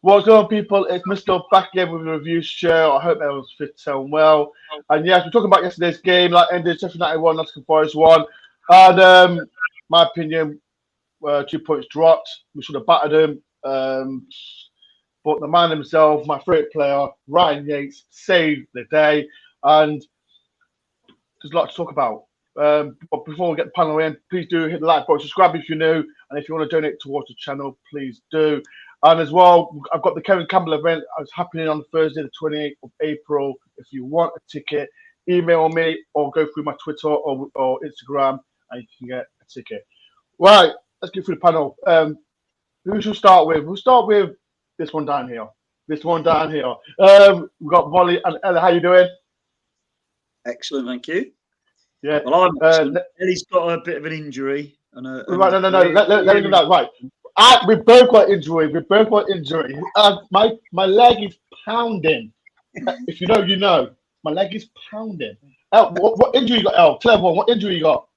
What's going on, people? It's Mr. back again with a review show. I hope everyone's fit and well. And yes, we're talking about yesterday's game, like ended Sheffield United 1, Nottingham Forest 1. And my opinion, 2 points dropped. We should have battered them. But the man himself, my favourite player, Ryan Yates, saved the day. And there's a lot to talk about. But before we get the panel in, please do hit the like button, subscribe if you're new, and if you want to donate towards the channel, please do. And as well, I've got the Kevin Campbell event. It's happening on Thursday, the 28th of April. If you want a ticket, email me or go through my Twitter or Instagram, and you can get a ticket. Right, let's get through the panel. Who should we start with? We'll start with this one down here. We've got Molly and Ella. How you doing? Excellent, thank you. Yeah. Well, Ellie's got a bit of an injury. Right, no. Let him know. Right. We both got injury. My leg is pounding. If you know, you know. My leg is pounding. El, what injury you got, El? Tell everyone what injury you got.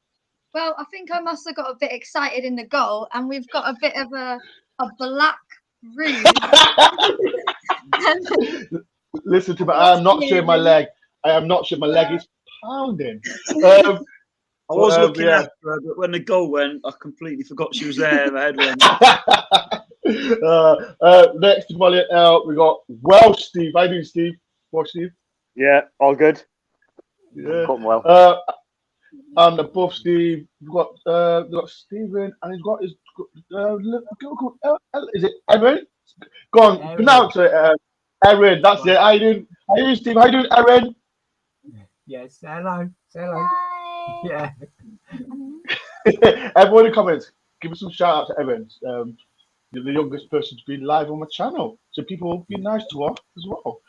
Well, I think I must have got a bit excited in the goal, and we've got a bit of a black room. Listen to me. I am not showing my leg. My leg is pounding. I was looking at her, but when the goal went, I completely forgot she was there. My head went. Next to Molly and El, we got Welsh Steve. How you doing, Steve? Welsh Steve? Yeah, all good. Yeah. Got well. And above Steve, we've got Stephen, and he's got his. Is it Erin? Go on, pronounce it. Erin, that's it. How you doing, Steve? How you doing, Erin? Yes, hello. Hello. Yeah. Everyone in the comments, give us some shout out to Erin. You're the youngest person to be live on my channel, so people will be nice to her as well.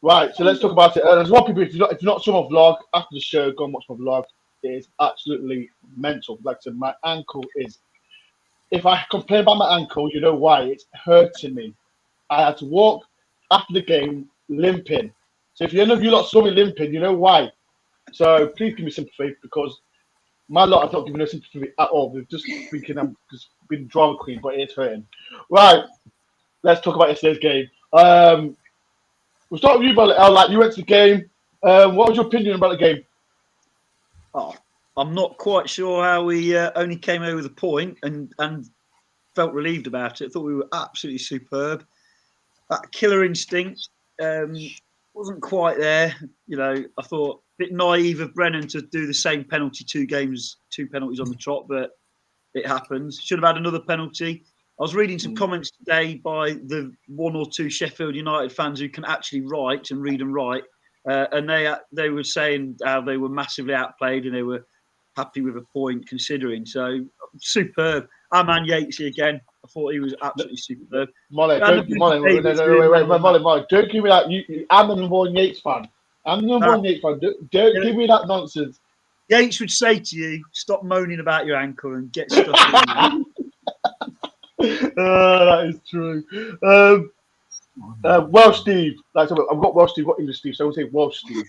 Right, so let's talk about it. There's one people, if you're not saw my vlog after the show, go and watch my vlog. It is absolutely mental. Like I said, my ankle is. If I complain about my ankle, you know why? It's hurting me. I had to walk after the game limping. So if any of you lot saw me limping, you know why. So please give me sympathy, because my lot have not given no sympathy at all. They're just thinking I'm just being drama queen, but it's hurting. Right, let's talk about yesterday's game. We'll start with you, brother El. Like, you went to the game. What was your opinion about the game? Oh, I'm not quite sure how we only came away with a point and felt relieved about it. I thought we were absolutely superb. That killer instinct wasn't quite there. You know, I thought a bit naive of Brennan to do the same penalty, 2 penalties on the trot, but it happens. Should have had another penalty. I was reading some comments today by the 1 or 2 Sheffield United fans who can actually write and read and write, and they were saying how they were massively outplayed and they were happy with a point considering. So superb. Our man Yates again. I thought he was absolutely superb. Molly, don't give me that. I'm the number 1 Yates fan. Don't give me that nonsense. Yates would say to you, "Stop moaning about your ankle and get stuff in." That is true. Welsh Steve. Like, I've got Welsh Steve, got English Steve, so I will say Welsh Steve.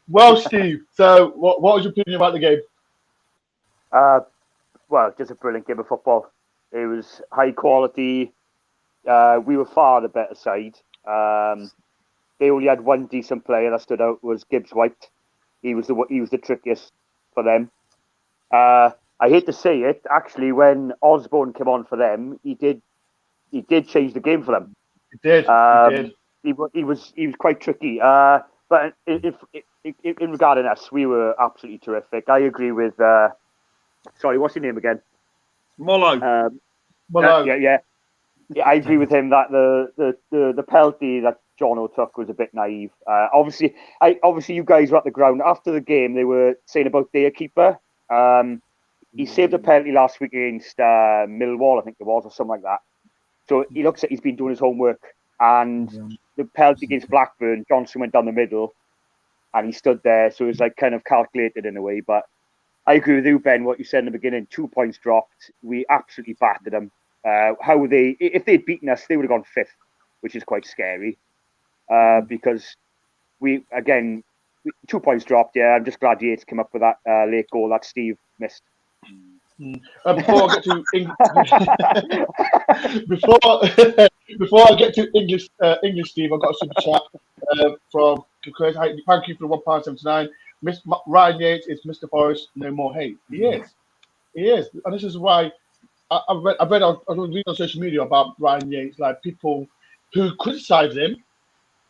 Welsh Steve. So, what was your opinion about the game? Well, just a brilliant game of football. It was high quality. We were far the better side. They only had one decent player that stood out, was Gibbs White. He was the trickiest for them. I hate to say it, actually, when Osborne came on for them, he did change the game for them. He did. He was quite tricky. But in regarding us, we were absolutely terrific. I agree with. Sorry, what's your name again? Mollo. Mollo. Yeah. I agree with him that the penalty that Jono took was a bit naive. Obviously, you guys were at the ground after the game. They were saying about Goalkeeper. He saved a penalty last week against Millwall, I think it was, or something like that. So he looks like he's been doing his homework. And the penalty against Blackburn, Johnson went down the middle, and he stood there. So it was like kind of calculated in a way. But I agree with you, Ben. What you said in the beginning: 2 points dropped. We absolutely battered them. If they'd beaten us, they would have gone 5th, which is quite scary. Because 2 points dropped. Yeah, I'm just glad Yates came up with that late goal that Steve missed. Before I get to before I get to English, Steve, I've got a super chat from Chris. Thank you for the £1.79. Ryan Yates is Mr. Forest. No more hate. He is, and this is why I was reading on social media about Ryan Yates. Like people who criticize him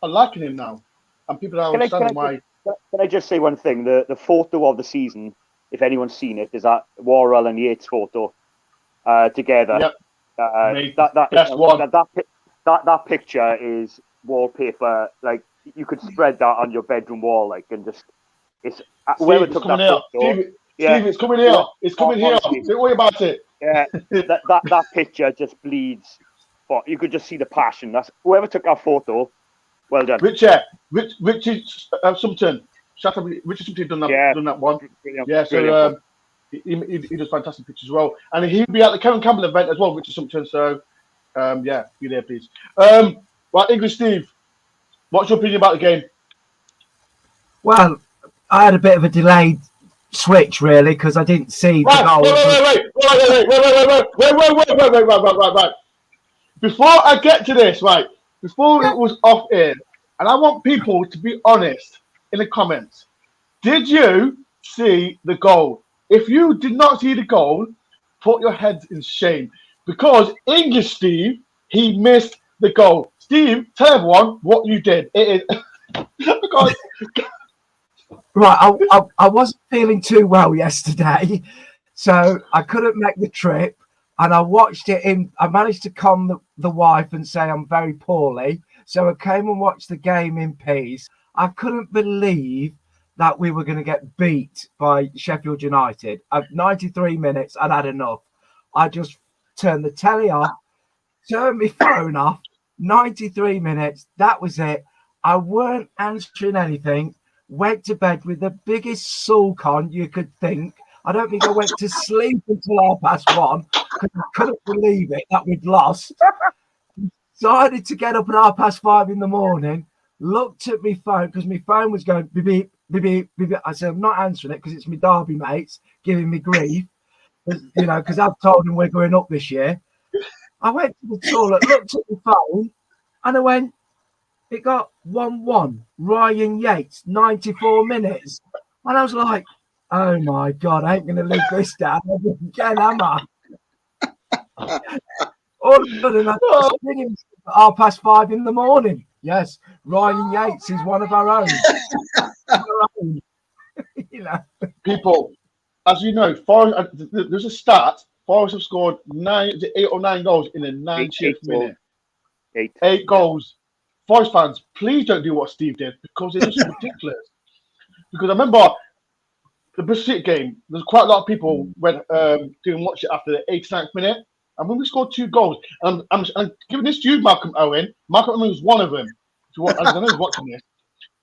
are liking him now, and people are understanding why. Can I just say one thing? The photo of the season, if anyone's seen it, is that Worrell and Yates photo together. Yep. That picture is wallpaper. Like you could spread that on your bedroom wall, like, and just it's whoever took that photo. Steve, it's coming here. It's coming here. Don't worry about it. Yeah, that picture just bleeds. But you could just see the passion. That's whoever took that photo. Well done. Richard Sumpton. Shout out, Richard Sumpton done that one. Yeah, so he does fantastic pictures as well. And he'll be at the Kevin Campbell event as well, Richard Sumpton. So, be there, please. Right, English Steve, what's your opinion about the game? Well, I had a bit of a delayed switch, really, because I didn't see the goal. Wait. Before I get to this, right, before it was off air, and I want people to be honest in the comments. Did you see the goal? If you did not see the goal, put your heads in shame. Because English Steve, he missed the goal. Steve, tell everyone what you did. It is because right, I wasn't feeling too well yesterday, so I couldn't make the trip. And I watched it I managed to calm the wife and say I'm very poorly. So I came and watched the game in peace. I couldn't believe that we were going to get beat by Sheffield United. At 93 minutes, I'd had enough. I just turned the telly off, turned my phone off. 93 minutes, that was it. I weren't answering anything. Went to bed with the biggest sulk on you could think. I don't think I went to sleep until 1:30 because I couldn't believe it that we'd lost. Decided to get up at 5:30 in the morning, looked at my phone because my phone was going beep, beep, beep, beep, beep. I said, I'm not answering it because it's my Derby mates giving me grief, because I've told them we're going up this year. I went to the toilet, looked at my phone, and I went, it got 1-1. Ryan Yates, 94 minutes. And I was like, oh my God, I ain't going to live this down again, am I? All of a sudden, I was ringing at 5:30 in the morning. Yes, Ryan Yates is one of our own. People, as you know, Forest, there's a stat. Forest have scored 8 or 9 goals in the 90th minute. 8 goals. Forest fans, please don't do what Steve did because it's just ridiculous. Because I remember the Bristol City game, there's quite a lot of people didn't watch it after the 89th minute. And when we scored 2 goals, I'm giving this to you, Malcolm Owen. Malcolm Owen was one of them. I know he's watching this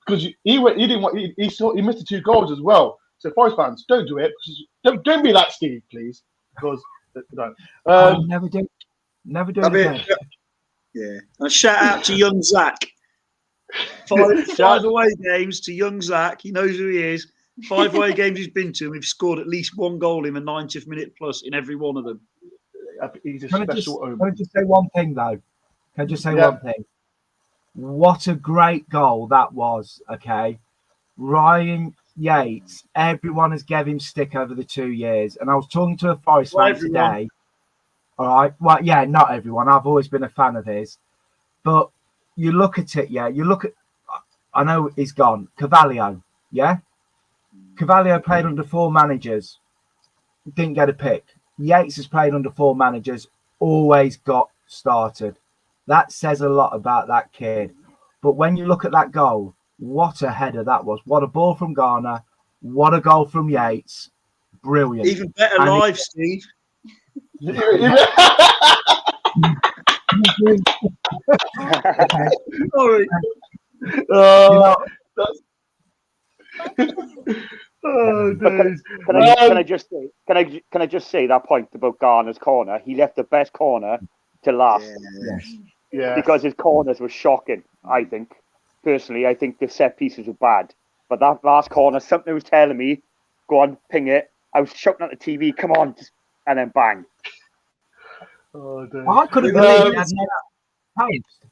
because he missed the 2 goals as well. So Forest fans, don't do it. Don't be like Steve, please, because never do it again. Yeah, and shout out to young Zach. 5 away games to young Zach. He knows who he is. 5 away games he's been to, and we've scored at least 1 goal in the 90th minute plus in every one of them. He's a Can I special just say one thing, though? Can I just say one thing? What a great goal that was, okay? Ryan Yates, everyone has given him stick over the 2 years. And I was talking to a Forest fan today. All right. Well, yeah, not everyone. I've always been a fan of his. But you look at it, I know he's gone. Carvalho, yeah? Carvalho played under 4 managers. Didn't get a pick. Yates has played under 4 managers. Always got started. That says a lot about that kid. But when you look at that goal, what a header that was. What a ball from Garner. What a goal from Yates. Brilliant. Even better live, Steve. Sorry. Can I just say that point about Garner's corner? He left the best corner to last. Yeah. Because his corners were shocking, I think. Personally, I think the set pieces were bad. But that last corner, something was telling me, go on, ping it. I was shouting at the TV, come on, just and then bang. Oh, dear. I couldn't believe they had no post.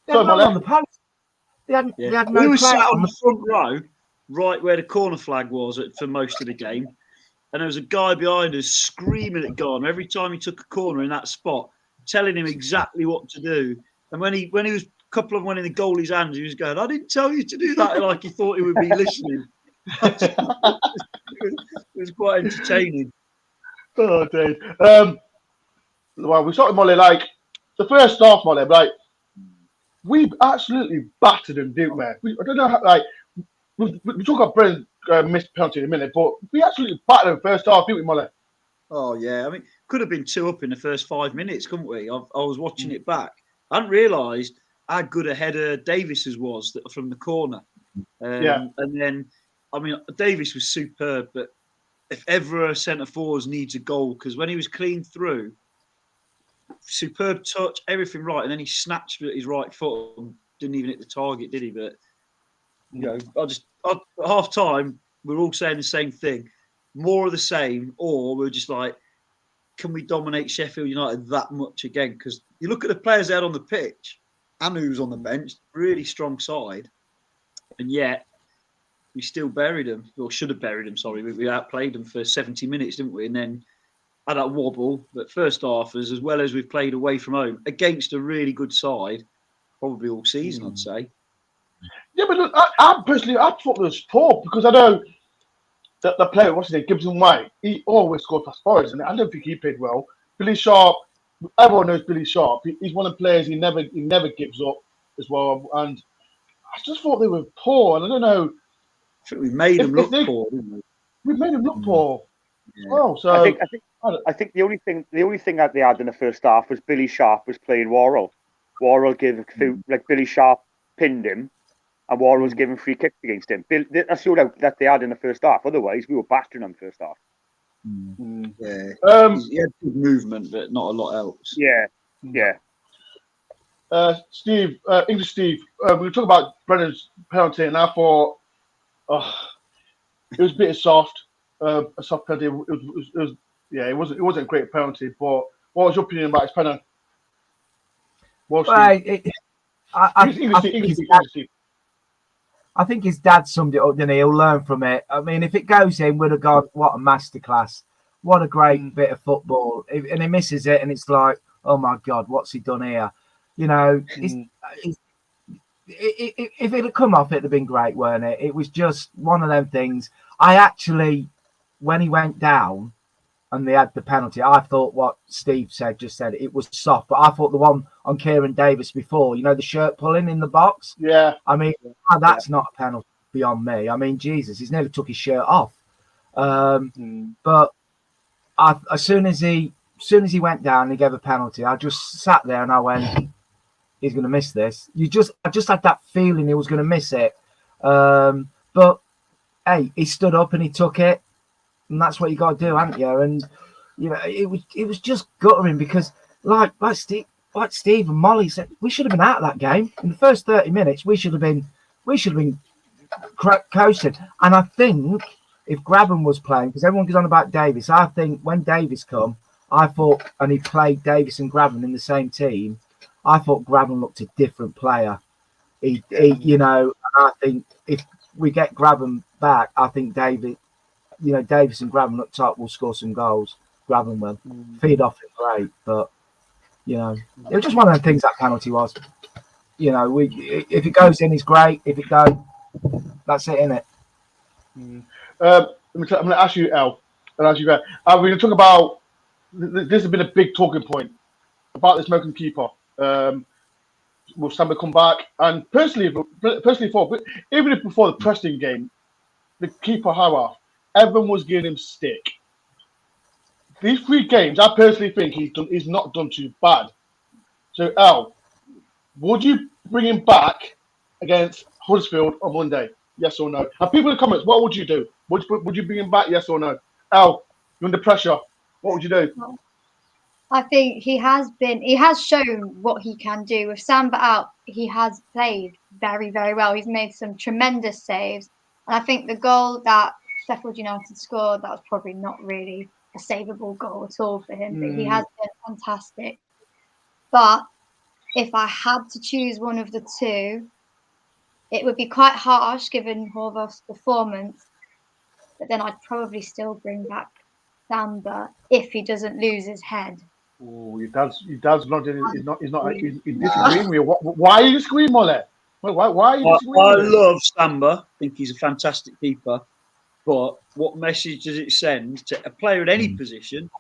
They had none on the post. They had no we were sat player on the front row, right where the corner flag was for most of the game. And there was a guy behind us screaming at Garner every time he took a corner in that spot, telling him exactly what to do. And when he was a couple of them went in the goalie's hands, he was going, "I didn't tell you to do that," like he thought he would be listening. It was quite entertaining. Oh, Dave. Well, we started Molly like the first half, Molly. Like we absolutely battered them, didn't we? I don't know how. Like we talk about Brennan missed penalty in a minute, but we absolutely battered them first half, didn't we, Molly? Oh yeah, I mean, could have been 2 up in the first 5 minutes, couldn't we? I was watching it back. I hadn't realised how good a header Davis's was from the corner. And then, I mean, Davis was superb, but if ever a centre forward needs a goal, because when he was clean through, superb touch, everything right, and then he snatched it at his right foot and didn't even hit the target, did he? But you know, at half time, we're all saying the same thing: more of the same, or we're just like, can we dominate Sheffield United that much again? Because you look at the players out on the pitch, Anu's on the bench, really strong side, and yet we still buried them, or should have buried them. Sorry, we outplayed them for 70 minutes, didn't we? And then had that wobble. But first half, as well as we've played away from home against a really good side, probably all season, I'd say. Yeah, but look, I personally thought it was poor because I know that the player, what's his name, Gibson White, he always scored past Forest, and I don't think he played well. Billy Sharp, everyone knows Billy Sharp. He's one of the players he never gives up as well. And I just thought they were poor, and I don't know. I think we made them look poor, didn't we? We made them look poor. Yeah. Well, so I think the only thing that they had in the first half was Billy Sharp was playing Worrell. Worrell gave a few, like Billy Sharp pinned him, and Worrell was giving free kicks against him. That's all that they had in the first half. Otherwise, we were battering them first half. Yeah. He had good movement, but not a lot else. Yeah. Steve, English Steve, we were talking about Brennan's penalty, and I thought, it was a bit soft, a soft penalty. It wasn't a great penalty. But what was your opinion about his penalty? I think his dad summed it up, didn't he? He'll learn from it. I mean, if it goes in, would have gone, what a masterclass. What a great bit of football. And he misses it, and it's like, oh my God, what's he done here? You know, if it had come off, it'd have been great, weren't it? It was just one of them things. I actually, when he went down and they had the penalty, I thought what Steve just said, it was soft. But I thought the one on Kieran Davis before, you know, the shirt pulling in the box. Yeah. I mean, that's not a penalty beyond me. I mean, Jesus, he's nearly took his shirt off. But as soon as he went down and he gave a penalty, I just sat there and I went, he's going to miss this. I just had that feeling he was going to miss it. But hey, he stood up and he took it, and that's what you got to do, haven't you? And you know, it was just guttering because, like Steve and Molly said, we should have been out of that game in the first 30 minutes. We should have been coasted. And I think if Grabban was playing, because everyone goes on about Davis, I think when Davis come, I thought, and he played Davis and Grabban in the same team, I thought Grabban looked a different player. He you know, I think if we get Grabban back, I think Davis and Grabban up top will score some goals. Grabban will feed off it great, but you know, it was just one of the things that penalty was. You know, if it goes in, it's great. If it don't, that's it, innit? I'm going to ask you, El, and ask you guys. We're going to talk about this has been a big talking point about this American keeper. Will Samba come back? And personally, even if before the Preston game, the keeper Howard, everyone was giving him stick. These 3 games, I personally think he's not done too bad. So, El, would you bring him back against Huddersfield on Monday? Yes or no? And people in the comments, what would you do? Would you bring him back? Yes or no? El, you're under pressure. What would you do? I think he has shown what he can do. With Samba out, he has played very, very well. He's made some tremendous saves. And I think the goal that Sheffield United scored, that was probably not really a savable goal at all for him, but he has been fantastic. But if I had to choose one of the two, it would be quite harsh given Horvath's performance, but then I'd probably still bring back Samba if he doesn't lose his head. Oh, he does not. He's disagreeing with you. Why are you disagreeing, Molly? Why are you disagreeing? I love Samba. I think he's a fantastic keeper. But what message does it send to a player in any position?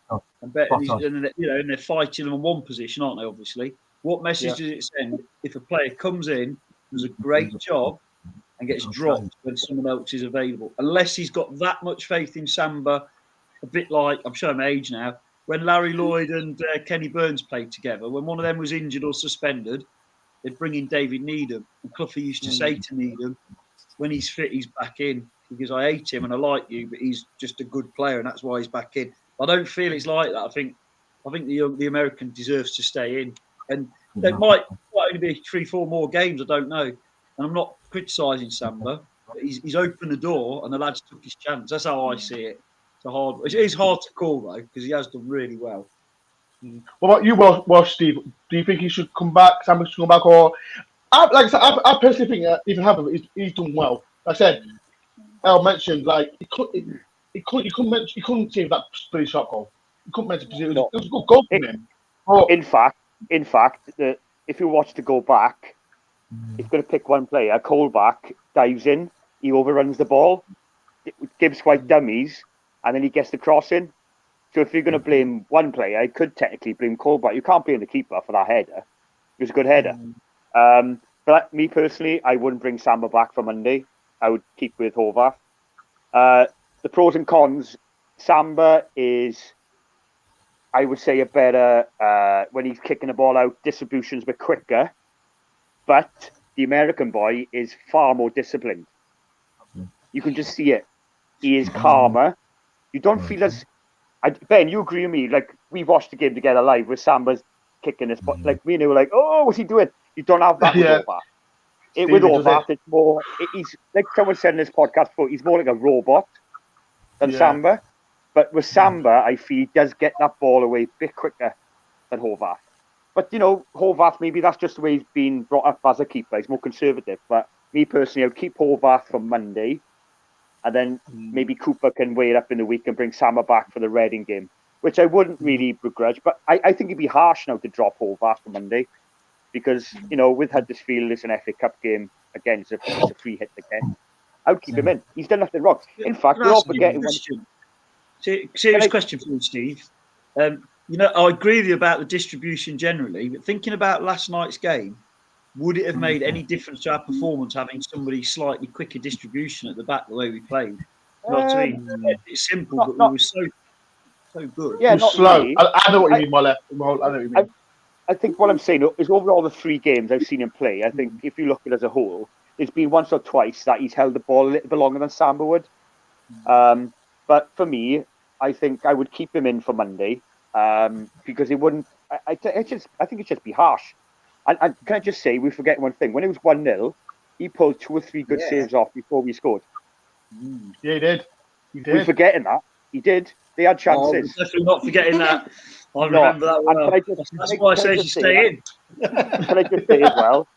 And they're fighting on one position, aren't they? Obviously, what message does it send if a player comes in, does a great job, and gets dropped when someone else is available? Unless he's got that much faith in Samba, a bit like, I'm showing my age now, when Larry Lloyd and Kenny Burns played together, when one of them was injured or suspended, they'd bring in David Needham. And Cloughy used to say to Needham, when he's fit, he's back in. Because I hate him and I like you, but he's just a good player and that's why he's back in. I don't feel it's like that. I think the American deserves to stay in. And there might only be 3-4 more games, I don't know. And I'm not criticising Samba, but he's opened the door and the lads took his chance. That's how I see it. It is hard to call though, because he has done really well. What about you, Welsh Steve? Do you think he should come back? Samba should come back, or I personally think even Havertz he's done well. Like I said, El mentioned like he couldn't save that pretty shot goal. He couldn't mention it was a good goal from him. In fact, if you watch the go back, he's going to pick one player. Colback dives in, he overruns the ball, gives White dummies, and then he gets the cross in. So if you're going to blame one player, you could technically blame Colback. You can't blame the keeper for that header. It was a good header. But me personally, I wouldn't bring Samba back for Monday. I would keep with Horvath. The pros and cons, Samba is, I would say, a better, when he's kicking the ball out, distribution's a bit quicker. But the American boy is far more disciplined. You can just see it. He is calmer. You don't feel as... Ben, you agree with me? Like, we watched the game together live with Samba's kicking his butt. Like, me and you were like, oh, what's he doing? You don't have that with Horvath. With Horvath, it's more... He's, like someone said in this podcast before, he's more like a robot than Samba. But with Samba, I feel he does get that ball away a bit quicker than Horvath. But, you know, Horvath, maybe that's just the way he's been brought up as a keeper. He's more conservative. But me personally, I would keep Horvath for Monday. And then maybe Cooper can weigh it up in the week and bring Samba back for the Reading game, which I wouldn't really begrudge. But I think it'd be harsh now to drop Horvath for Monday because, you know, with Huddersfield, it's an FA Cup game. Again, it's a free hit again. I would keep him in. He's done nothing wrong. In fact, we're all forgetting one. Serious question for you, Steve. You know, I agree with you about the distribution generally, but thinking about last night's game, would it have made any difference to our performance having somebody slightly quicker distribution at the back the way we played? You know what I mean? It's simple, but we were so good. Yeah, not slow. Really. I know what you mean, Molle. I know what you mean. I think what I'm saying is over all the 3 games I've seen him play, I think if you look at it as a whole, there's been once or twice that he's held the ball a little bit longer than Samba would. But for me, I think I would keep him in for Monday because it wouldn't. I think it'd just be harsh. And can I just say, we forget one thing. When it was 1-0, he pulled 2 or 3 good saves off before we scored. Yeah, he did. We're forgetting that. He did. They had chances. Definitely not forgetting that. I remember that well. That's why I say you stay in. Can I just say as well,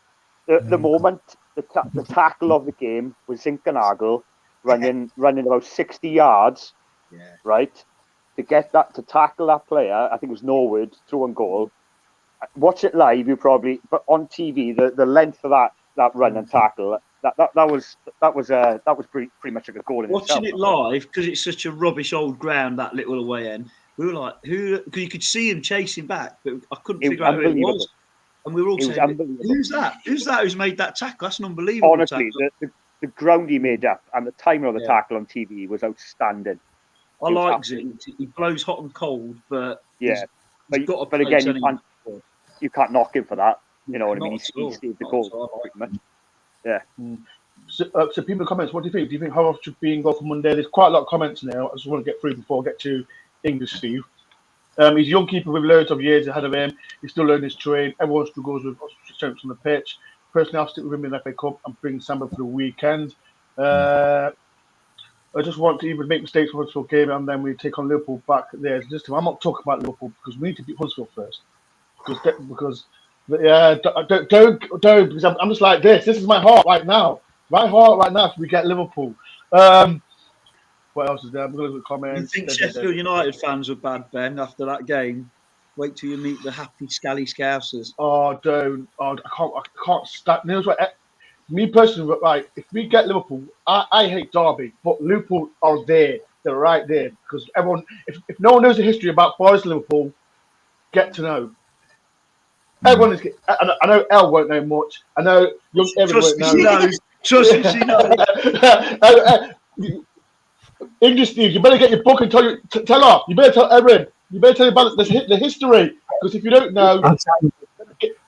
the moment, the tackle of the game was Zinkernagel running about 60 yards, right? To tackle that player, I think it was Norwood, through on goal. Watch it live, you probably, but on TV, the length of that run and tackle, that was pretty much like a goal in Watching itself. It live, because it's such a rubbish old ground, that little away end, we were like, who? Because you could see him chasing back, but I couldn't figure out who it was. And we were all saying, who's that? Who's made that tackle? That's an unbelievable Honestly, tackle. The ground he made up and the timing of the tackle on TV was outstanding. I like Zink. He blows hot and cold, but he's got but again, you can't knock him for that. You know what I mean? He saved the goal pretty much. Yeah. So people comments, what do you think? Do you think Horvath should be in goal for Monday? There's quite a lot of comments now. I just want to get through before I get to English, Steve. He's a young keeper with loads of years ahead of him. He's still learning his trade. Everyone struggles with strengths on the pitch. Personally, I'll stick with him in the FA Cup and bring Samba for the weekend. I just want to even make mistakes for Huddersfield game, and then we take on Liverpool back there. Just I'm not talking about Liverpool because we need to beat Huddersfield first. Because don't because I'm just like this. This is my heart right now. My heart right now. If we get Liverpool. What else is there? I'm going to look at comments. You think Sheffield United fans were bad, Ben, after that game? Wait till you meet the happy Scally Scousers. Oh, don't. Oh, I can't stand. You know what? Me personally, right? If we get Liverpool, I hate Derby, but Liverpool are there. They're right there because everyone. If no one knows the history about Forest Liverpool, get to know. Everyone is. I know Elle won't know much. I know young Evan won't know. She knows. Trust me, she knows. English Steve, you better get your book and tell her. You better tell Erin. You better tell her about the history because if you don't know,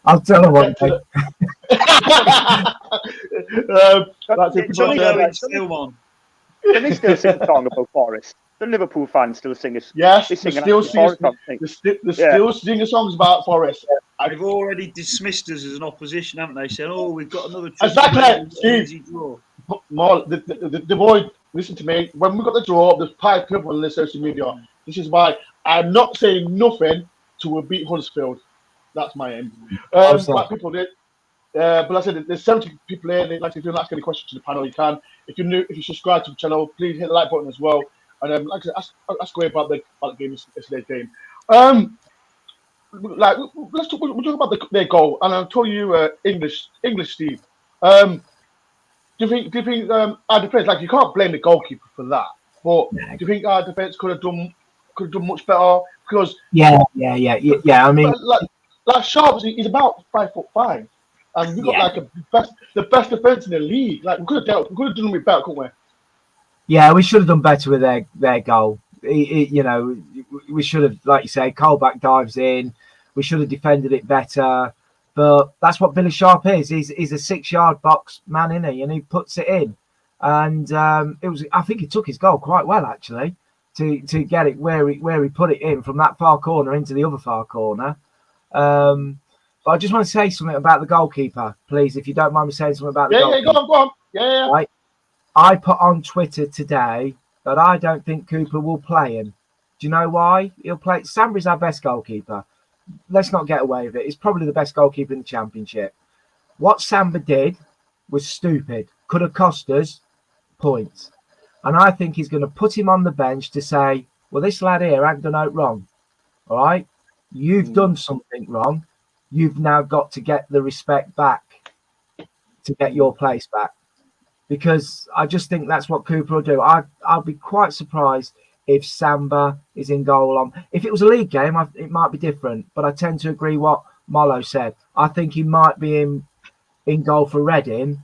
I'll tell her one day. Can they still sing a song about Forest? The Liverpool fans still sing it. Yes, they still singing songs about Forest. They've already dismissed us as an opposition, haven't they? Said, "Oh, we've got another easy draw." The boy, listen to me. When we got the draw, there's five people on the social media. This is why I'm not saying nothing till we beat Huddersfield. That's my aim. Like people did. But like I said, there's 70 people here. They'd like to ask any questions to the panel. You can. If you're new, if you subscribe to the channel, please hit the like button as well. And like I said, ask away about the game, yesterday's game. Like we'll talk about their goal, and I'll tell you, English Steve. Do you think our defense, like you can't blame the goalkeeper for that, but do you think our defense could have done much better? Because yeah. I mean, like Sharp, he's about 5'5", and we got the best defense in the league. Like we could have done with better, couldn't we? Yeah, we should have done better with their goal. You know, we should have, like you say, Colback dives in. We should have defended it better. But that's what Billy Sharp is. He's a 6-yard box man, isn't he? And he puts it in. And it was. I think he took his goal quite well, actually, to get it where he put it in from that far corner into the other far corner. But I just want to say something about the goalkeeper, please, if you don't mind me saying something about the goalkeeper. Yeah, go on. Yeah. Right. I put on Twitter today that I don't think Cooper will play him. Do you know why? He'll play. Sambury's our best goalkeeper. Let's not get away with it. He's probably the best goalkeeper in the Championship. What Samba did was stupid. Could have cost us points. And I think he's going to put him on the bench to say, well, this lad here ain't done out wrong. All right? You've done something wrong. You've now got to get the respect back to get your place back. Because I just think that's what Cooper will do. I'll be quite surprised if Samba is in goal on. If it was a league game, it might be different. But I tend to agree what Molo said. I think he might be in goal for Reading,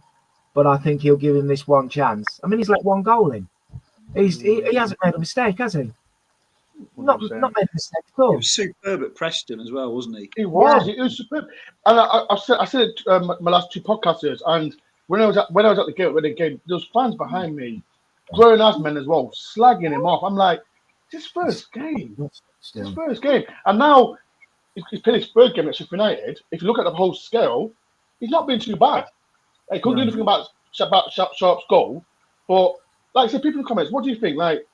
but I think he'll give him this one chance. I mean, he's let one goal in. He hasn't made a mistake, has he? Not made a mistake at all. He was superb at Preston as well, wasn't he? He was superb. And I said it my last two podcasters, and when I was at the game, there was fans behind me, grown ass men as well, slagging him off. I'm like, this first game. And now he's playing his third game at Sheffield United. If you look at the whole scale, he's not been too bad. He couldn't do anything about Sharp's goal. But like I said, people in the comments, what do you think? Like,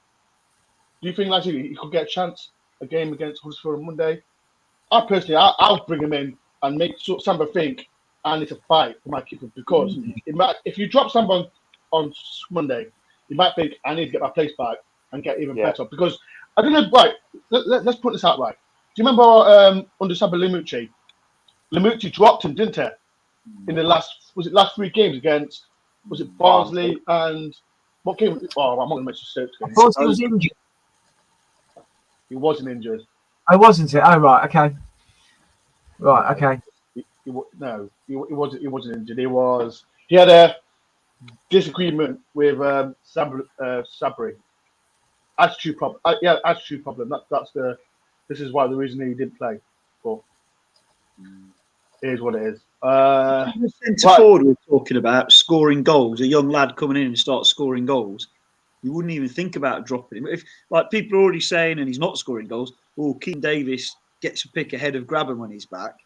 do you think like he could get a game against Huddersfield on Monday? I personally, I'll bring him in and make Samba think I need to fight for my keeper because if you drop Samba on Monday, you might think I need to get my place back and get even better. Because I don't know, right? Let's put this out right. Do you remember under Samba Limucci? Limucci dropped him, didn't he? In the last 3 games against Barnsley and what game? Oh, I'm not going to mention Stoke. I thought he was injured. He wasn't injured. Oh, wasn't it? Oh, right. Okay. Right. Okay. He wasn't injured. He had a disagreement with Sabri. Attitude problem. Attitude problem. This is why the reason he didn't play. But it is what it is. The centre forward we're talking about scoring goals. A young lad coming in and starts scoring goals. You wouldn't even think about dropping him. If like people are already saying, and he's not scoring goals. Oh, Keane Davis gets a pick ahead of Grabban when he's back.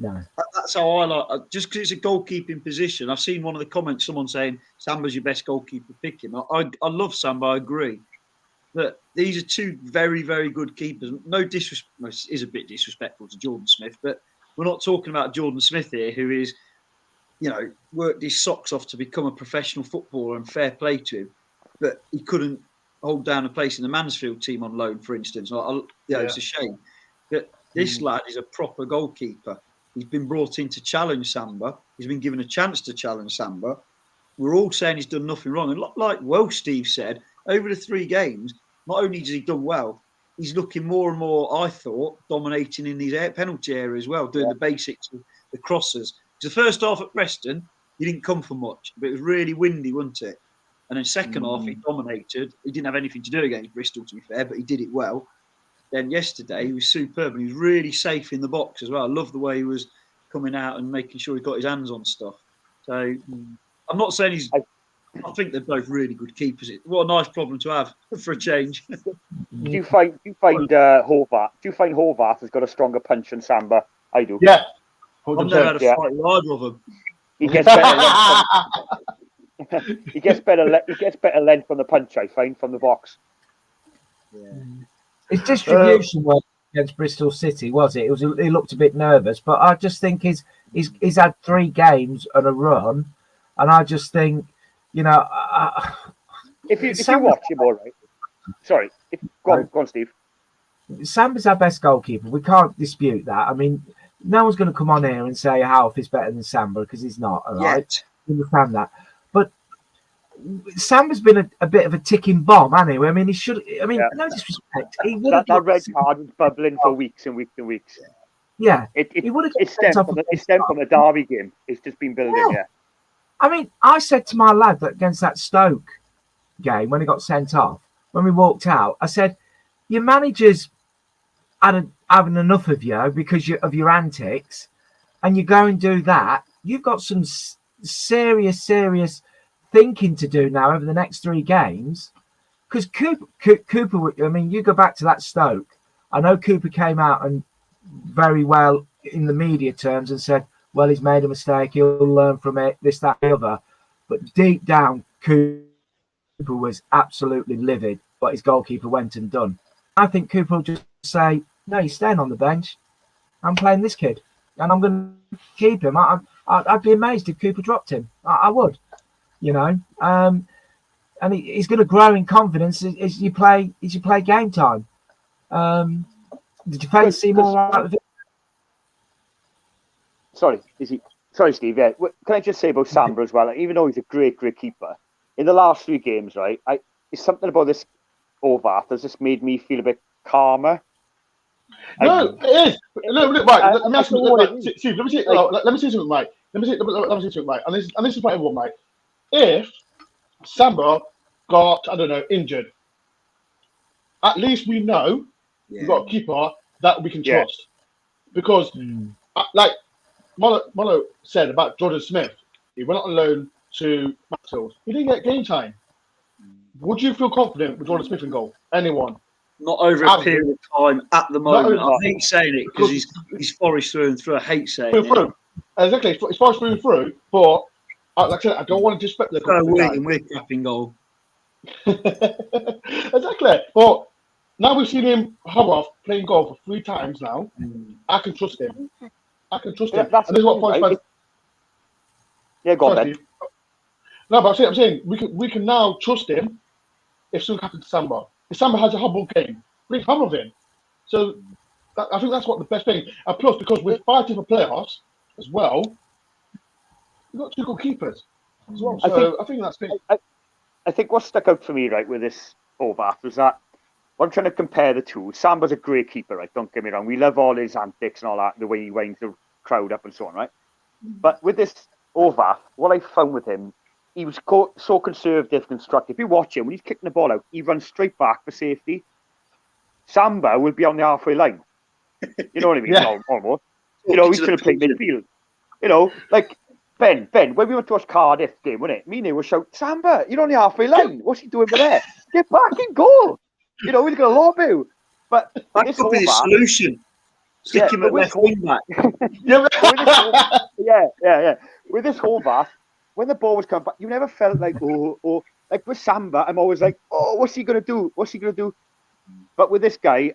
No. That's how I like. Just because it's a goalkeeping position, I've seen one of the comments, someone saying Samba's your best goalkeeper. Pick him. I love Samba. I agree. But these are two very, very good keepers. No disrespect. Well, it is a bit disrespectful to Jordan Smith, but we're not talking about Jordan Smith here, who is, worked his socks off to become a professional footballer, and fair play to him. But he couldn't hold down a place in the Mansfield team on loan, for instance. It's a shame. But this lad is a proper goalkeeper. He's been brought in to challenge Samba. He's been given a chance to challenge Samba. We're all saying he's done nothing wrong. And like Steve said, over the 3 games, not only has he done well, he's looking more and more, I thought, dominating in these penalty area as well, doing the basics of the crosses. The first half at Preston, he didn't come for much, but it was really windy, wasn't it? And then second half, he dominated. He didn't have anything to do against Bristol, to be fair, but he did it well. Then yesterday, he was superb, and he was really safe in the box as well. I love the way he was coming out and making sure he got his hands on stuff. So I'm not saying he's... I think they're both really good keepers. What a nice problem to have for a change. Do you find Horvath? Do you find Horvath has got a stronger punch than Samba? I do. Yeah. I've never had a fight with either of them. He gets better length. He gets better length from the punch, I find, from the box. Yeah. His distribution work against Bristol City, was it? He looked a bit nervous, but I just think he's had 3 games and a run, and I just think, if you watch him, all right. Sorry, go on, Steve. Samba's our best goalkeeper. We can't dispute that. I mean, no one's going to come on here and say Houth is better than Samba, because he's not. All right, we understand that. But Samba's been a bit of a ticking bomb, hasn't he? I mean, he should. I mean, no disrespect. He would have that red card was bubbling for weeks and weeks and weeks. Yeah, it stemmed from the Derby game. It's just been building. Yeah. I mean, I said to my lad that against that Stoke game when he got sent off, when we walked out, I said, "Your manager's having enough of you because of your antics, and you go and do that. You've got some serious thinking to do now over the next 3 games." Because Cooper, I mean, you go back to that Stoke. I know Cooper came out and very well in the media terms and said, well, he's made a mistake, he'll learn from it, this, that, the other. But deep down, Cooper was absolutely livid what his goalkeeper went and done. I think Cooper will just say, no, you're staying on the bench. I'm playing this kid, and I'm going to keep him. I'd be amazed if Cooper dropped him. I would, and he's going to grow in confidence as you play game time. The defence seem all right with it. Sorry, Steve. Yeah, can I just say about Samba as well? Even though he's a great keeper, in the last 3 games, right? It's something about this Horvath that's just made me feel a bit calmer. No, it is. Look, right. Let me ask you. Steve, let me say something, right. Let me say something, right. And this is for everyone, right. If Samba got, I don't know, injured, at least we know we've got a keeper that we can trust. Because, like Molo said about Jordan Smith, he went on loan to Mansfield. He didn't get game time. Would you feel confident with Jordan Smith in goal? Anyone? Not over a period of time at the moment. I hate saying it because he's Forest through and through. I hate saying it. Exactly, it's Forest through and through. But like I said, I don't want to disrespect the goal. We're crapping goal. Exactly. But now we've seen him playing goal for 3 times now. I can trust him. And this is what Forest fans. Yeah, go on then. No, but I'm saying we can now trust him if something happens to Samba. If Samba has a humble game, bring hum of him. So I think that's what the best thing. And plus, because we're fighting for playoffs as well, we've got 2 good keepers as well. So I think that's big. I think what stuck out for me, right, with this Horvath was that when I'm trying to compare the two, Samba's a great keeper, right? Don't get me wrong. We love all his antics and all that, the way he winds the crowd up and so on, right? But with this Horvath, what I found with him, he was so conservative, constructive. If you watch him, when he's kicking the ball out, he runs straight back for safety. Samba will be on the halfway line. You know what I mean? Yeah. Almost. He's going to play midfield. Like Ben, when we went to watch Cardiff game, wasn't it? Me and they were shouting, Samba, you're on the halfway line. What's he doing over there? Get back and goal. He's going to lob you. But that could be the solution. Stick him at left wing back. Yeah. With this half, when the ball was coming back, you never felt like, like with Samba, I'm always like, what's he gonna do? But with this guy,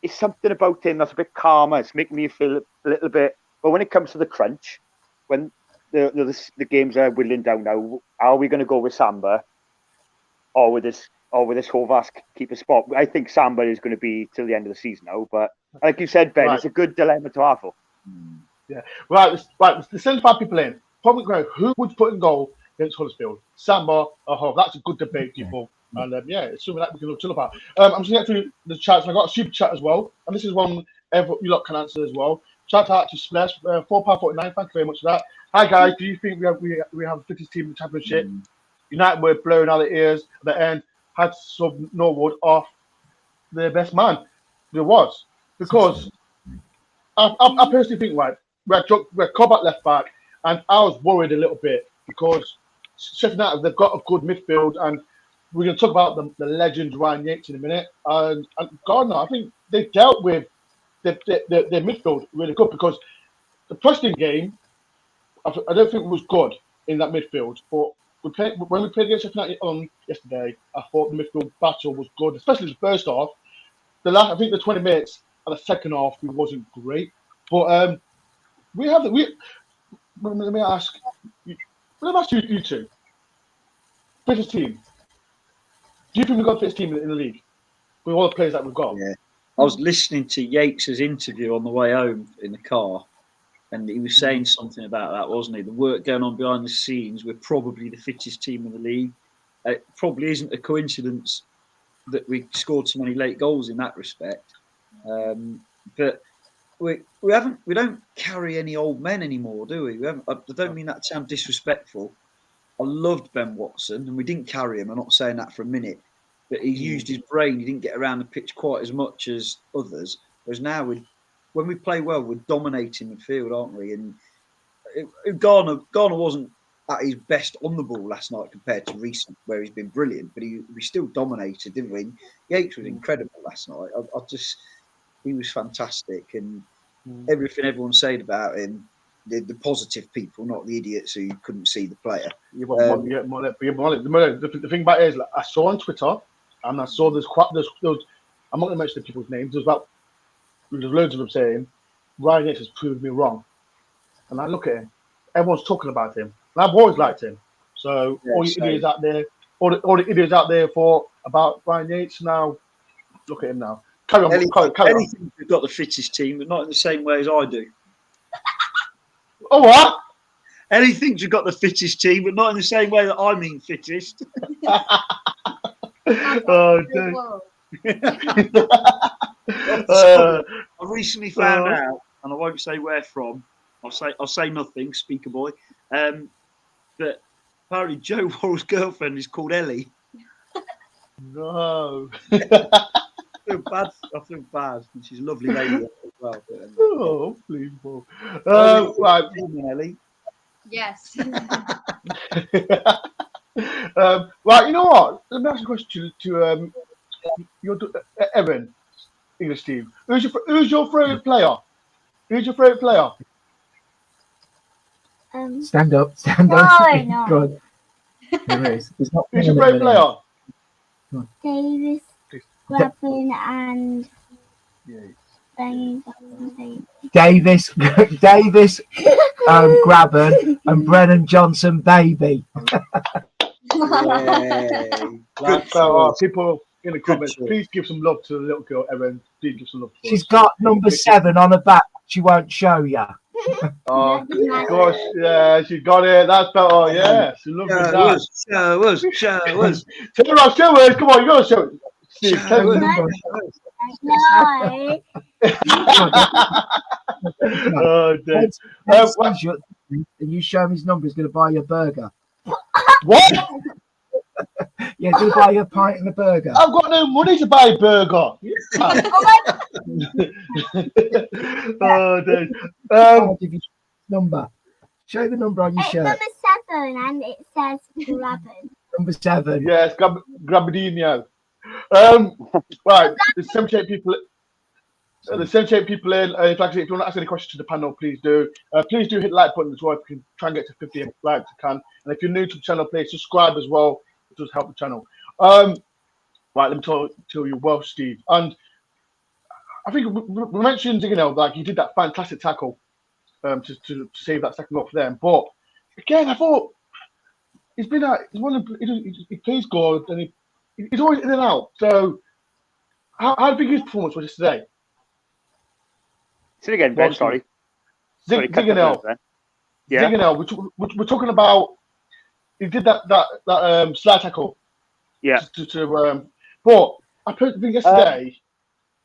it's something about him that's a bit calmer. It's making me feel a little bit. But when it comes to the crunch, when the games are whittling down now, are we going to go with Samba or with this Horvath keeper spot? I think Samba is going to be till the end of the season now. But like you said, Ben, It's a good dilemma to have. Yeah. Right. The 75 people in. Probably who would put in goal against Huddersfield? Samba or Hove? That's a good debate, people. And it's something that we can chill about. I'm just going through the chats. And I got a super chat as well, and this is one you lot can answer as well. Shout out to Splash, £4.49. Thank you very much for that. Hi guys, do you think we have the fittest team in the Championship? United were blowing out the ears at the end. Had to sub Norwood off their best man. There was because I personally think we're Cobb at left back, and I was worried a little bit because Sheffield United, they've got a good midfield, and we're going to talk about the legend Ryan Yates in a minute. And Gardner, I think they dealt with their midfield really good because the Preston game, I don't think it was good in that midfield. But when we played against Sheffield United on yesterday, I thought the midfield battle was good, especially the first half. I think the 20 minutes of the second half, it wasn't great. But let me ask you two. Fittest team. Do you think we've got the fittest team in the league with all the players that we've got? Yeah. I was listening to Yates' interview on the way home in the car, and he was saying something about that, wasn't he? The work going on behind the scenes, we're probably the fittest team in the league. It probably isn't a coincidence that we scored so many late goals in that respect. But we don't carry any old men anymore, do we? I don't mean that to sound disrespectful. I loved Ben Watson, and we didn't carry him. I'm not saying that for a minute, but he used his brain. He didn't get around the pitch quite as much as others. Whereas now, when we play well, we're dominating midfield, aren't we? And Garner wasn't at his best on the ball last night compared to recent, where he's been brilliant, but we still dominated, didn't we? Yates was incredible last night. He was fantastic, and everything everyone said about him. The positive people, not the idiots who couldn't see the player. The thing about it is, like, I saw on Twitter, and I saw there's I'm not going to mention the people's names. There's loads of them saying Ryan Yates has proved me wrong, and I look at him. Everyone's talking about him, and I've always liked him. So all the idiots out there, all the idiots out there about Ryan Yates now, look at him now. Carry on. Anything we've got the fittest team, but not in the same way as I do. Oh, what? Anything's got the fittest team, but not in the same way that I mean fittest. Oh, I recently found out, and I won't say where from. I'll say nothing, speaker boy. But apparently Joe Worrell's girlfriend is called Ellie. No. I feel bad. And she's a lovely lady as well. Oh, unbelievable. Right, Ellie. Yes. Right, you know what? Let me ask a question to Evan, English team. Who's your favourite player? Who's your favourite player? Stand up. No. Good. There is. Who's your favourite player? Davis, Grabban, and Davis, Grabban, and Brennan Johnson, baby. People in the comments, please give some love to the little girl, Evan. Please give some love. She's got number 7 on her back. She won't show you. Oh gosh, yeah, she got it. That's better. Yeah, she loves that. Show us. Show us. Come on, you gotta show it. Steve, oh, dear. And you show him his number, he's going to buy you a burger. What? Yeah, he's going to buy you a pint and a burger. I've got no money to buy a burger. Oh, dear. I'll give you number. Show the number on your shirt. Number 7, and it says Grabban. Number 7. Yes, Grabadinho. Right, there's 78 people. There's 78 people in. If you want to ask any questions to the panel, please do. Please do hit the like button as well. If you can try and get to 50 likes, you can. And if you're new to the channel, please subscribe as well. It does help the channel. Right, let me tell you well, Steve. And I think we mentioned, like he did that fantastic tackle to save that second goal for them. But again, I thought he plays good and he's always in and out. So how do you think his performance was today? Say it again, Ben. Sorry. Zinganel. Yeah. Zinganel. We're talking about. He did that slide tackle. Yeah. But I think yesterday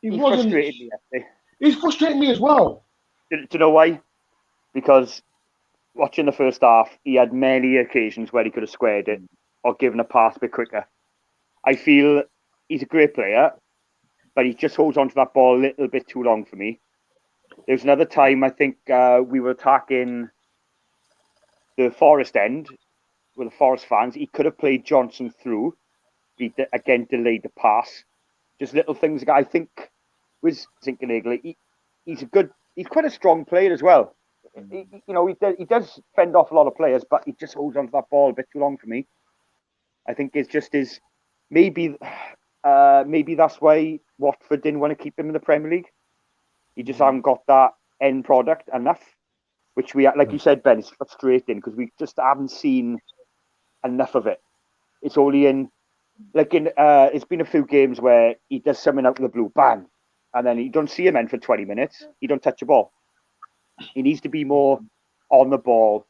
he frustrated me yesterday. He's frustrating me as well. Do you know why? Because watching the first half, he had many occasions where he could have squared it or given a pass a bit quicker. I feel he's a great player, but he just holds on to that ball a little bit too long for me. There's another time I think we were attacking the Forest end with the Forest fans. He could have played Johnson through. He again delayed the pass. Just little things. I think with Zinkenegel, he's quite a strong player as well. He does fend off a lot of players, but he just holds on to that ball a bit too long for me. I think it's just his maybe that's why Watford didn't want to keep him in the Premier League. He just haven't got that end product enough, which we, like you said, Ben, it's frustrating because we just haven't seen enough of it. It's only it's been a few games where he does something out of the blue, bang, and then you don't see him in for 20 minutes. He don't touch a ball. He needs to be more on the ball,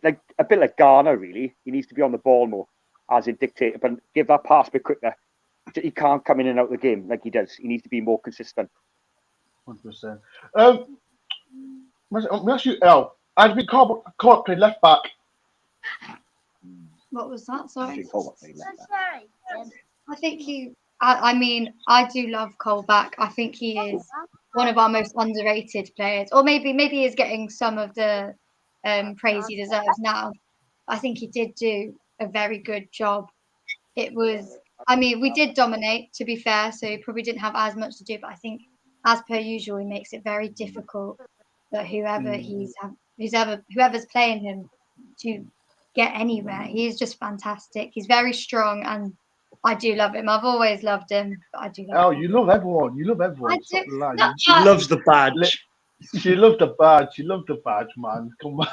like a bit like Garner, really. He needs to be on the ball more as a dictator, but give that pass a bit quicker. He can't come in and out of the game like he does. He needs to be more consistent. 100%. Let me ask you, El. I think Colbert played left back. What was that? Sorry. I think I do love Colback. I think he is one of our most underrated players, or maybe he is getting some of the praise he deserves now. I think he did do a very good job. We did dominate, to be fair, so he probably didn't have as much to do, but I think as per usual, he makes it very difficult for whoever's playing him to get anywhere. He is just fantastic. He's very strong, and I do love him. I've always loved him, but I do love him. You love everyone. You love everyone. She loves the badge. She loved the badge. She loved the badge, man. Come on.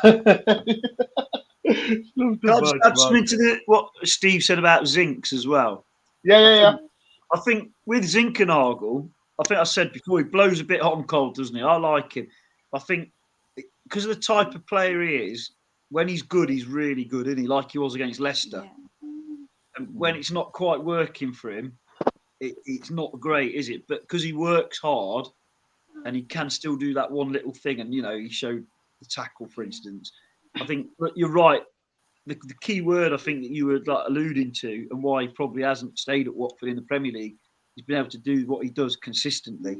Can I add something to what Steve said about Zinks as well? Yeah. I think with Zinkernagel, I think I said before, he blows a bit hot and cold, doesn't he? I like him. I think because of the type of player he is, when he's good, he's really good, isn't he? Like he was against Leicester. Yeah. And when it's not quite working for him, it's not great, is it? But because he works hard and he can still do that one little thing, and, he showed the tackle, for instance. I think you're right. The key word I think that you were alluding to, and why he probably hasn't stayed at Watford in the Premier League, he's been able to do what he does consistently.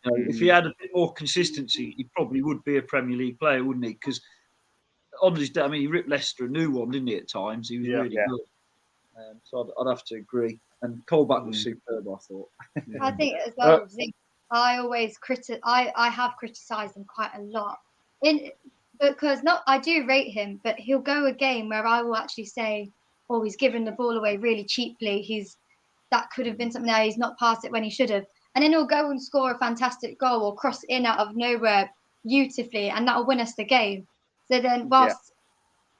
If he had a bit more consistency, he probably would be a Premier League player, wouldn't he? Because on his day, he ripped Leicester a new one, didn't he? At times, he was really good. So I'd have to agree. And Colback was superb, I thought. I think as well. I always I have criticised him quite a lot. I do rate him, but he'll go a game where I will actually say, "Oh, he's given the ball away really cheaply. That could have been something there. He's not passed it when he should have." And then he'll go and score a fantastic goal or cross in out of nowhere beautifully, and that'll win us the game. So then, whilst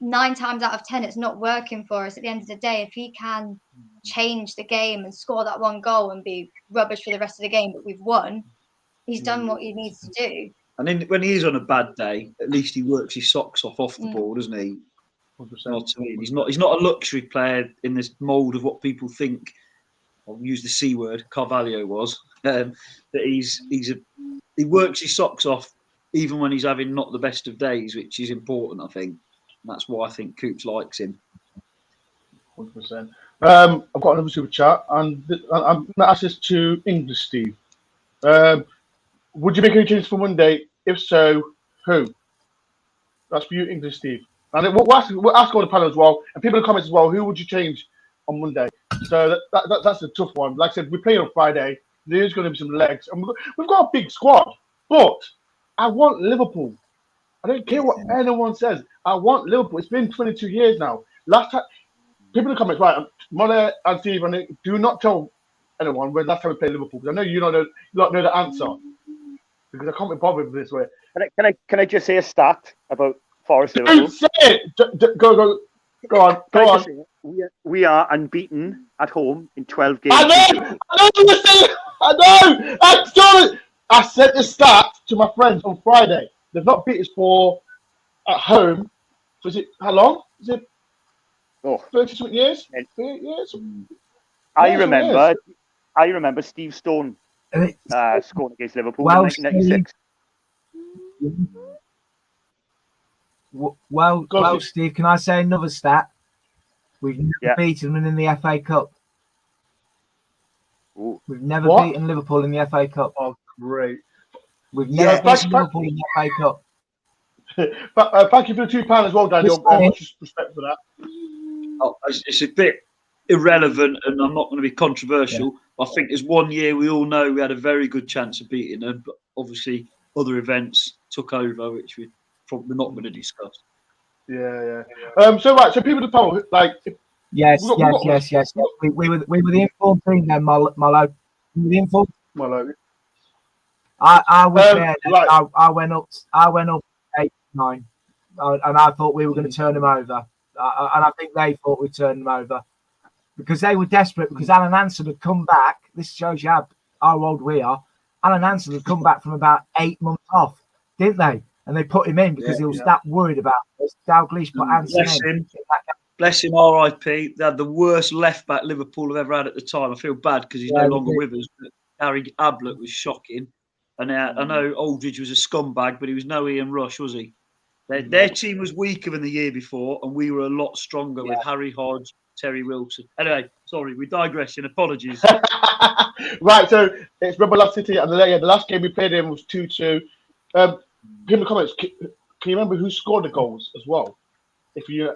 9 times out of 10 it's not working for us, at the end of the day, if he can change the game and score that one goal and be rubbish for the rest of the game, but we've won, he's done what he needs to do. And then when he is on a bad day, at least he works his socks off the ball, doesn't he? 100%. He's not a luxury player in this mould of what people think. I'll use the C word. Carvalho was that he works his socks off even when he's having not the best of days, which is important, I think. And that's why I think Coops likes him. 100%. I've got another super chat, and I'm going to ask this to English Steve. Would you make any changes for Monday? If so, who? That's for you, English Steve. And we'll ask all the panel as well, and people in the comments as well. Who would you change on Monday? So that's a tough one. Like I said, we play on Friday. There's going to be some legs. And we've got a big squad, but I want Liverpool. I don't care what anyone says. I want Liverpool. It's been 22 years now. Last time, people in the comments, right? Mona and Steve, do not tell anyone when last time we played Liverpool, because I know you don't know the answer, because I can't be bothered with this way. Can I just say a stat about Forest Don't Liverpool? say it. Go on. We are unbeaten at home in 12 games. I know you were saying. I know. I sent the stat to my friends on Friday. They've not beat us at home. Was it how long? Is it 30 years? 30 years? I remember Steve Stone scoring against Liverpool in 1996. Well, Steve, can I say another stat? We've never beaten them in the FA Cup. Ooh. We've never beaten Liverpool in the FA Cup. Oh, great. We've never beaten Liverpool in the FA Cup. But thank you for the £2 as well, Daniel. Much respect for that. Oh, it's a bit irrelevant, and I'm not going to be controversial. I think there's one year we all know we had a very good chance of beating them, but obviously other events took over, which we're probably not going to discuss. Yeah. So people to poll, like. Yes. We were the informed team then, Molo. We were the informed. Molo. I was there. Right. I went up 8-9, and I thought we were going to turn them over, and I think they thought we'd turn them over because they were desperate. Because Alan Hansen had come back. This shows you how old we are. Alan Hansen had come back from about 8 months off, didn't they? And they put him in because he was that worried about us. Dalglish put Hansen in. Bless him, R.I.P. They had the worst left back Liverpool have ever had at the time. I feel bad because he's no longer with us. But Harry Ablett was shocking. And I know Aldridge was a scumbag, but he was no Ian Rush, was he? Their team was weaker than the year before, and we were a lot stronger with Harry Hodge, Terry Wilson. Anyway, sorry, we're digressing. Apologies. Right, so it's Red Bull City, and the last game we played in was 2-2. People in the comments, can you remember who scored the goals as well? If you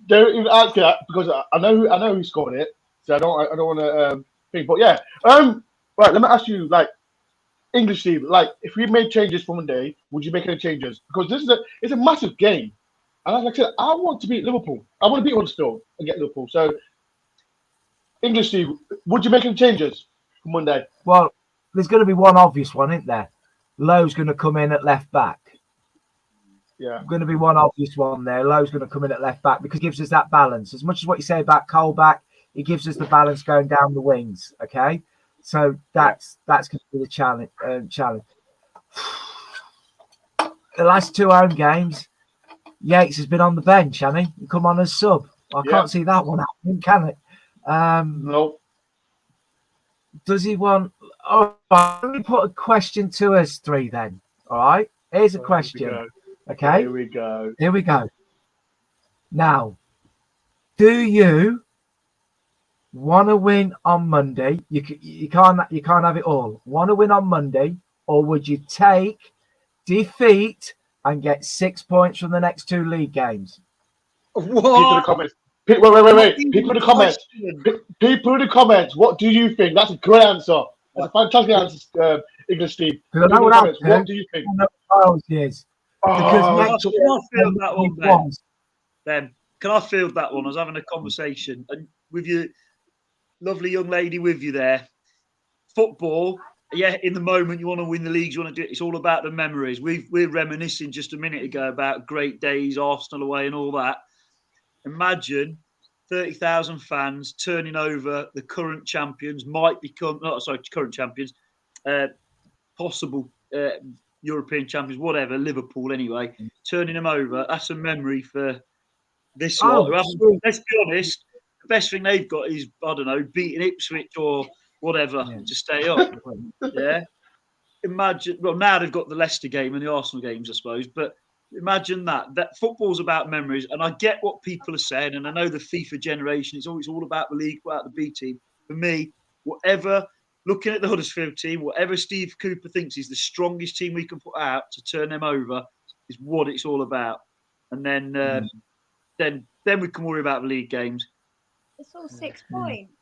don't even ask that, because I know who scored it, so I don't want to think. But yeah, right. Let me ask you, like, English team, like, if we made changes for Monday, would you make any changes? Because it's a massive game, and like I said, I want to beat Liverpool. I want to beat Huddersfield and get Liverpool. So, English team, would you make any changes for Monday? Well, there's going to be one obvious one, isn't there? Lowe's going to come in at left back. Yeah, going to be one obvious one there. Lowe's going to come in at left back because it gives us that balance. As much as what you say about Colback, it gives us the balance going down the wings. Okay, so that's going to be the challenge. The last 2 home games, Yates has been on the bench, hasn't he? Come on as sub. I can't see that one happening, can it? No. Does he want? Oh, let me put a question to us three then. All right. Here's a question. Okay. Here we go. Now, do you want to win on Monday? You can't have it all. Want to win on Monday, or would you take defeat and get 6 points from the next 2 league games? What? People in the comments. Wait. People in the comments. People in the comments. What do you think? That's a great answer. That's a fantastic answer, English team. What do you think? Because can I field that one, Ben? Can I field that one? I was having a conversation and with your lovely young lady with you there. Football, in the moment you want to win the leagues, you want to do it. It's all about the memories. We're reminiscing just a minute ago about great days, Arsenal away, and all that. Imagine 30,000 fans turning over the current champions, current champions, possible European champions, whatever, Liverpool anyway, turning them over. That's a memory for this lot. Let's be honest, the best thing they've got is, I don't know, beating Ipswich or whatever to stay up. Yeah. Imagine, well, now they've got the Leicester game and the Arsenal games, I suppose, but imagine that football's about memories. And I get what people are saying, and I know the FIFA generation, it's always all about the league, about the B team. For me, looking at the Huddersfield team, whatever Steve Cooper thinks is the strongest team we can put out to turn them over is what it's all about. And then we can worry about the league games. It's all 6 points.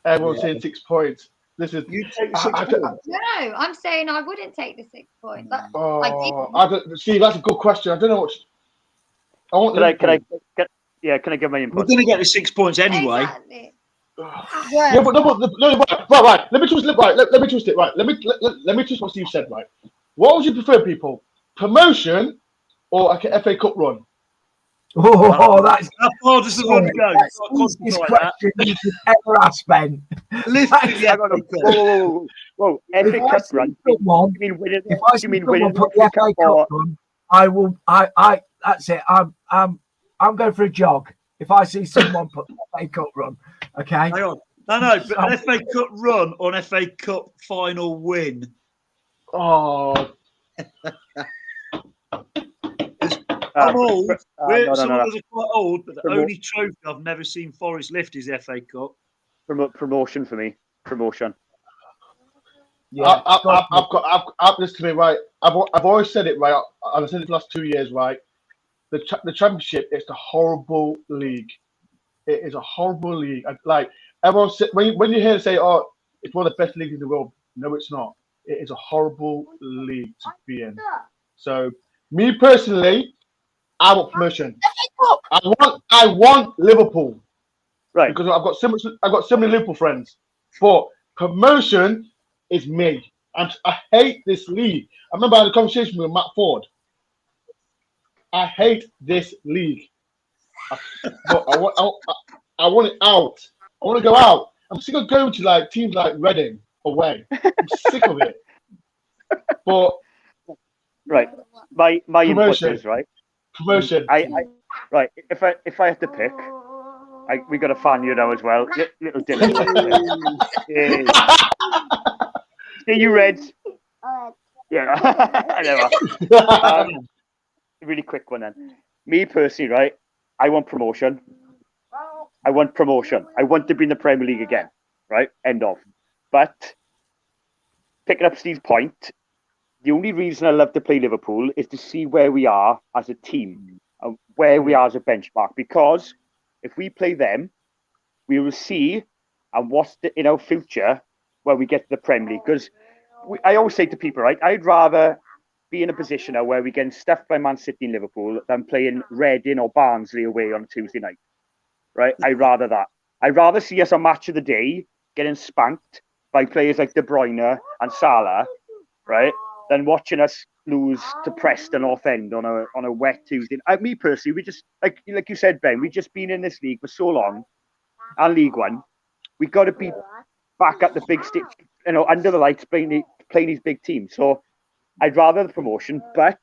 Everyone's saying 6 points. This is. You take the 6 points. No, I'm saying I wouldn't take the 6 points. I See, that's a good question. I don't know what. I want. Can I give my We're input? going to get the 6 points anyway. Exactly. Yeah, but right. Let me twist it. Right, let me twist it. Right, let me twist what Steve said. Right, what would you prefer, people? Promotion or like an FA Cup run? Oh, that's How far does the run go? that's the easiest question you could ever ask, Ben. Listen, yeah, Whoa, If FA I Cup see run. someone, You mean winning? if I see someone put the FA Cup run, I will. I. That's it. I'm going for a jog. If I see someone put the FA Cup run, okay. Hang on. No, but an FA Cup run or an FA Cup final win? Oh, I'm old. Some No. of us are quite old, but the only trophy I've never seen Forest lift is the FA Cup. Promotion for me. Promotion. yeah. I've this to me right. I've always said it right. I've said it for the last 2 years right. The Championship is a horrible league. It is a horrible league. Like everyone said, when you hear it say, "Oh, it's one of the best leagues in the world," no, it's not. It is a horrible league to be in. So, me personally, I want promotion. I want Liverpool, Right. because I've got so many Liverpool friends. But promotion is me, and I hate this league. I remember I had a conversation with Matt Ford. I hate this league. But I want it out. I want to go out. I'm sick of going to like teams like Reading away. I'm sick of it. But right, my input promotion. is right. Promotion. Right. If I have to pick, we got a fan here now as well. Little Dylan. See you, Reds. Yeah, I know. Really quick one then. Me personally, right? I want promotion. I want to be in the Premier League again, right? End of. But picking up Steve's point, the only reason I love to play Liverpool is to see where we are as a team and where we are as a benchmark. Because if we play them, we will see and what's in our future when we get to the Premier League. Because I always say to people, right? I'd rather be in a position now where we're getting stuffed by Man City and Liverpool than playing Reading or Barnsley away on a Tuesday night. Right? I'd rather that. I'd rather see us on Match of the Day getting spanked by players like De Bruyne and Salah, right? Than watching us lose to Preston North End on a wet Tuesday. Me personally, we just like you said, Ben, we've just been in this league for so long, and League One. We got to be back at the big stage, under the lights, playing these big teams. So I'd rather the promotion, but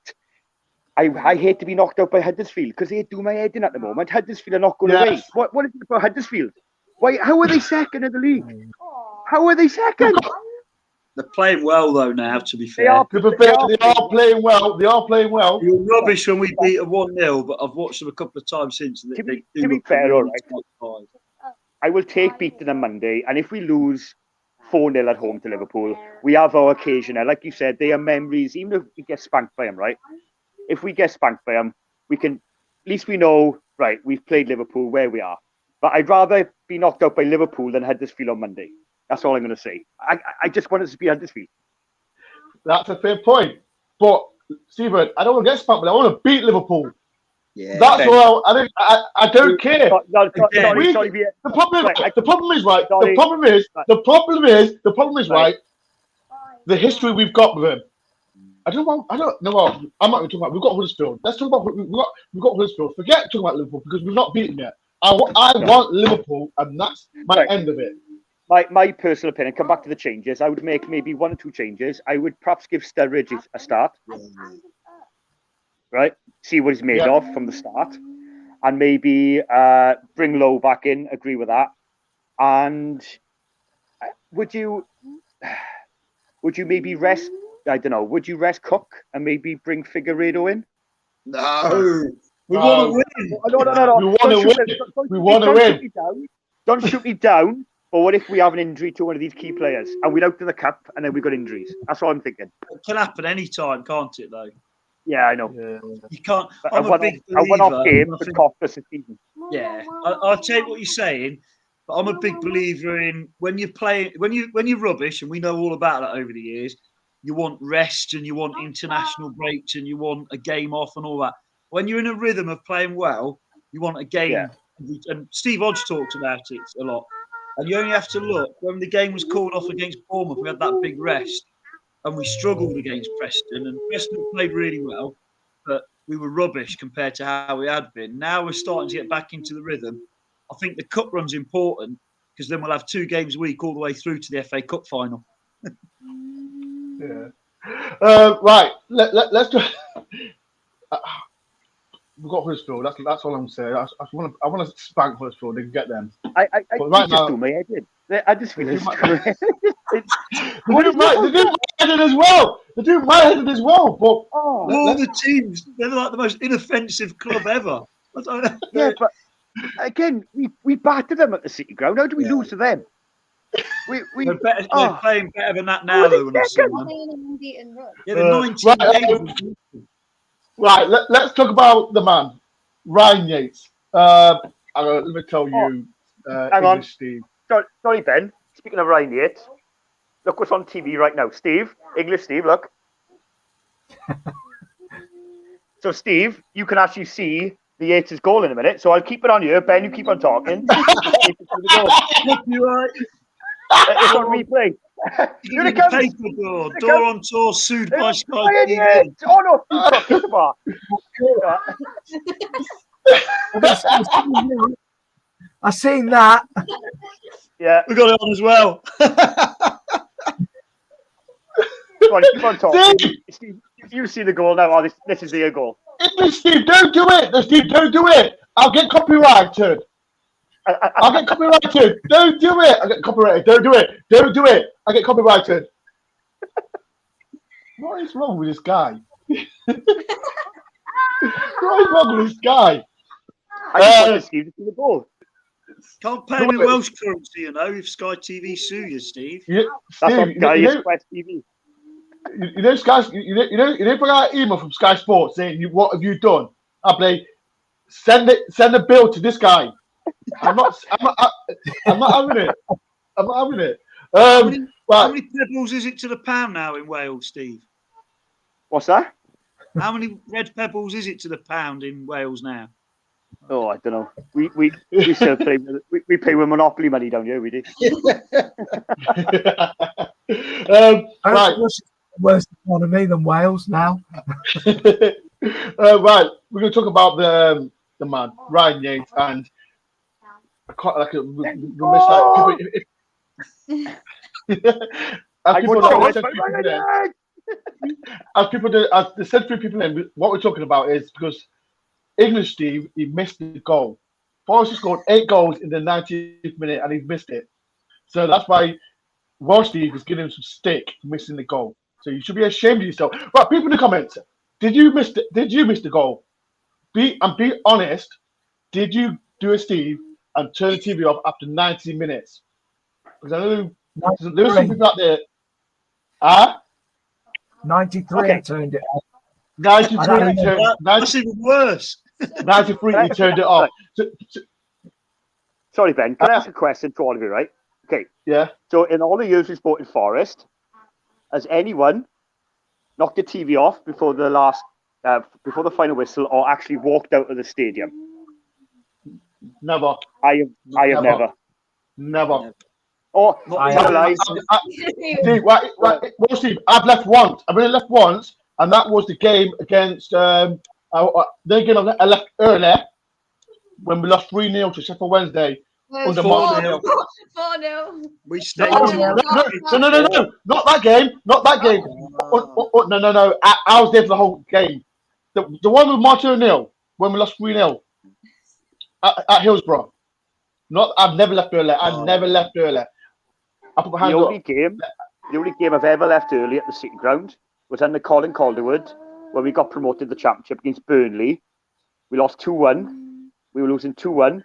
I hate to be knocked out by Huddersfield because they do my head in at the moment. Huddersfield are not going away. What is it about Huddersfield? Why? How are they second in the league? How are they second? They're playing well though now. To be fair, they are playing well. They are playing well. You were rubbish when we beat them 1-0, but I've watched them a couple of times since. To be fair, all right. I will take beating them Monday, and if we lose 4-0 at home to Liverpool, we have our occasion. Like you said, they are memories. Even if we get spanked by them, right? If we get spanked by them, we can. At least we know, right? We've played Liverpool where we are. But I'd rather be knocked out by Liverpool than Huddersfield on Monday. That's all I'm going to say. I just want us to be Huddersfield. That's a fair point. But Stephen, I don't want to get spanked, but I want to beat Liverpool. Yeah, that's why I don't care. The problem is right. The history we've got with him. I'm not going to talk about. We've got Huddersfield. Let's talk about we've got Huddersfield. Forget talking about Liverpool because we've not beaten yet. I want Liverpool, and that's my end of it. My personal opinion. Come back to the changes. I would make maybe 1 or 2 changes. I would perhaps give Sturridge a start. Right, see what he's made of from the start, and maybe bring Lowe back in. Agree with that. And would you maybe rest? I don't know. Would you rest Cook and maybe bring Figueiredo in? No, we want to win. No. We want to win. Don't shoot me down. But what if we have an injury to one of these key players and we're out to the cup and then we've got injuries? That's what I'm thinking. It can happen any time, can't it? Though. Yeah, I know. You can't. I'm a big believer. I went off game for cost us a season. Yeah, I'll take what you're saying, But I'm a big believer in when you're playing, when you're rubbish, and we know all about that over the years. You want rest and you want international breaks and you want a game off and all that. When you're in a rhythm of playing well, you want a game. Yeah. And Steve Hodge talks about it a lot. And you only have to look when the game was called off against Bournemouth. We had that big rest, and we struggled against Preston. And Preston played really well, but we were rubbish compared to how we had been. Now we're starting to get back into the rhythm. I think the cup run's important because then we'll have 2 games a week all the way through to the FA Cup final. Yeah. Right. Let's do. We've got Huddersfield. That's all I'm saying. I want to spank Huddersfield. They can get them. I right now, do my head. I just feel it's They do my headed as well. They do my headed as well. But all the teams, they're like the most inoffensive club ever. I don't know. Yeah, but again, we battered them at the City Ground. How do we lose to them? They're playing better than that now, though. When I see them. Yeah, they're 19 games. Right, let's talk about the man, Ryan Yates. Let me tell you, hang on, Steve. Sorry, Ben. Speaking of Ryan Yates, look what's on TV right now. Steve, English Steve, look. So, Steve, you can actually see the Yates' goal in a minute. So I'll keep it on you. Ben, you keep on talking. You're right. It's on replay. Here it comes. DoreOnTour sued by Sky TV. Oh no! Kiss the bar. I seen that. Yeah, we got it on as well. Come on, keep on talking. Steve, you see the goal now. Oh, this is the goal. Steve, don't do it. Steve, don't do it. I'll get copyrighted. I'll get copyrighted. Don't do it. I get copyrighted. Don't do it. Don't do it. I get copyrighted. What is wrong with this guy? What is wrong with this guy? I just want to see the ball. Can't pay with Welsh currency, you know, if Sky TV sue you, Steve. Yeah, That's Steve, on Sky TV. You know, Sky. You know, if I got an email from Sky Sports saying, "What have you done?" I'll play. Send a bill to this guy. I'm not having it. I'm not having it. How many pebbles is it to the pound now in Wales, Steve? What's that? How many red pebbles is it to the pound in Wales now? Oh, I don't know. We still play. We pay with Monopoly money down here. We do. Right. Worse economy than Wales now. Right. We're going to talk about the man, Ryan Yates, and I can't like as the said few people in, what we're talking about is because English Steve, he missed the goal. Forrest scored 8 goals in the 90th minute and he's missed it. So that's why Welsh Steve is getting some stick for missing the goal. So you should be ashamed of yourself. Right, people in the comments, did you miss the goal? Be honest. Did you do a Steve and turn the TV off after 90 minutes? Because I know there's some people out there. 93 Okay. turned it off. 93 That's even worse. 93 he turned it off. Sorry, Ben. Can I ask a question to all of you, right? Okay. Yeah. So in all the years we supported Forest, has anyone knocked the TV off before the final whistle or actually walked out of the stadium? Never. I have never. Never. Oh, Steve, I've left once. I've only left once, and that was the game against the game I left earlier when we lost 3-0 to Sheffield Wednesday. 4-0. We stayed. No, not that game. Not that game. No. I was there for the whole game. The one with Martin O'Neill when we lost 3-0 at Hillsborough. I've never left earlier. I never left earlier. I put my hands up. The only game I've ever left early at the City Ground was under Colin Calderwood when we got promoted to the Championship against Burnley. We lost 2-1. We were losing 2-1,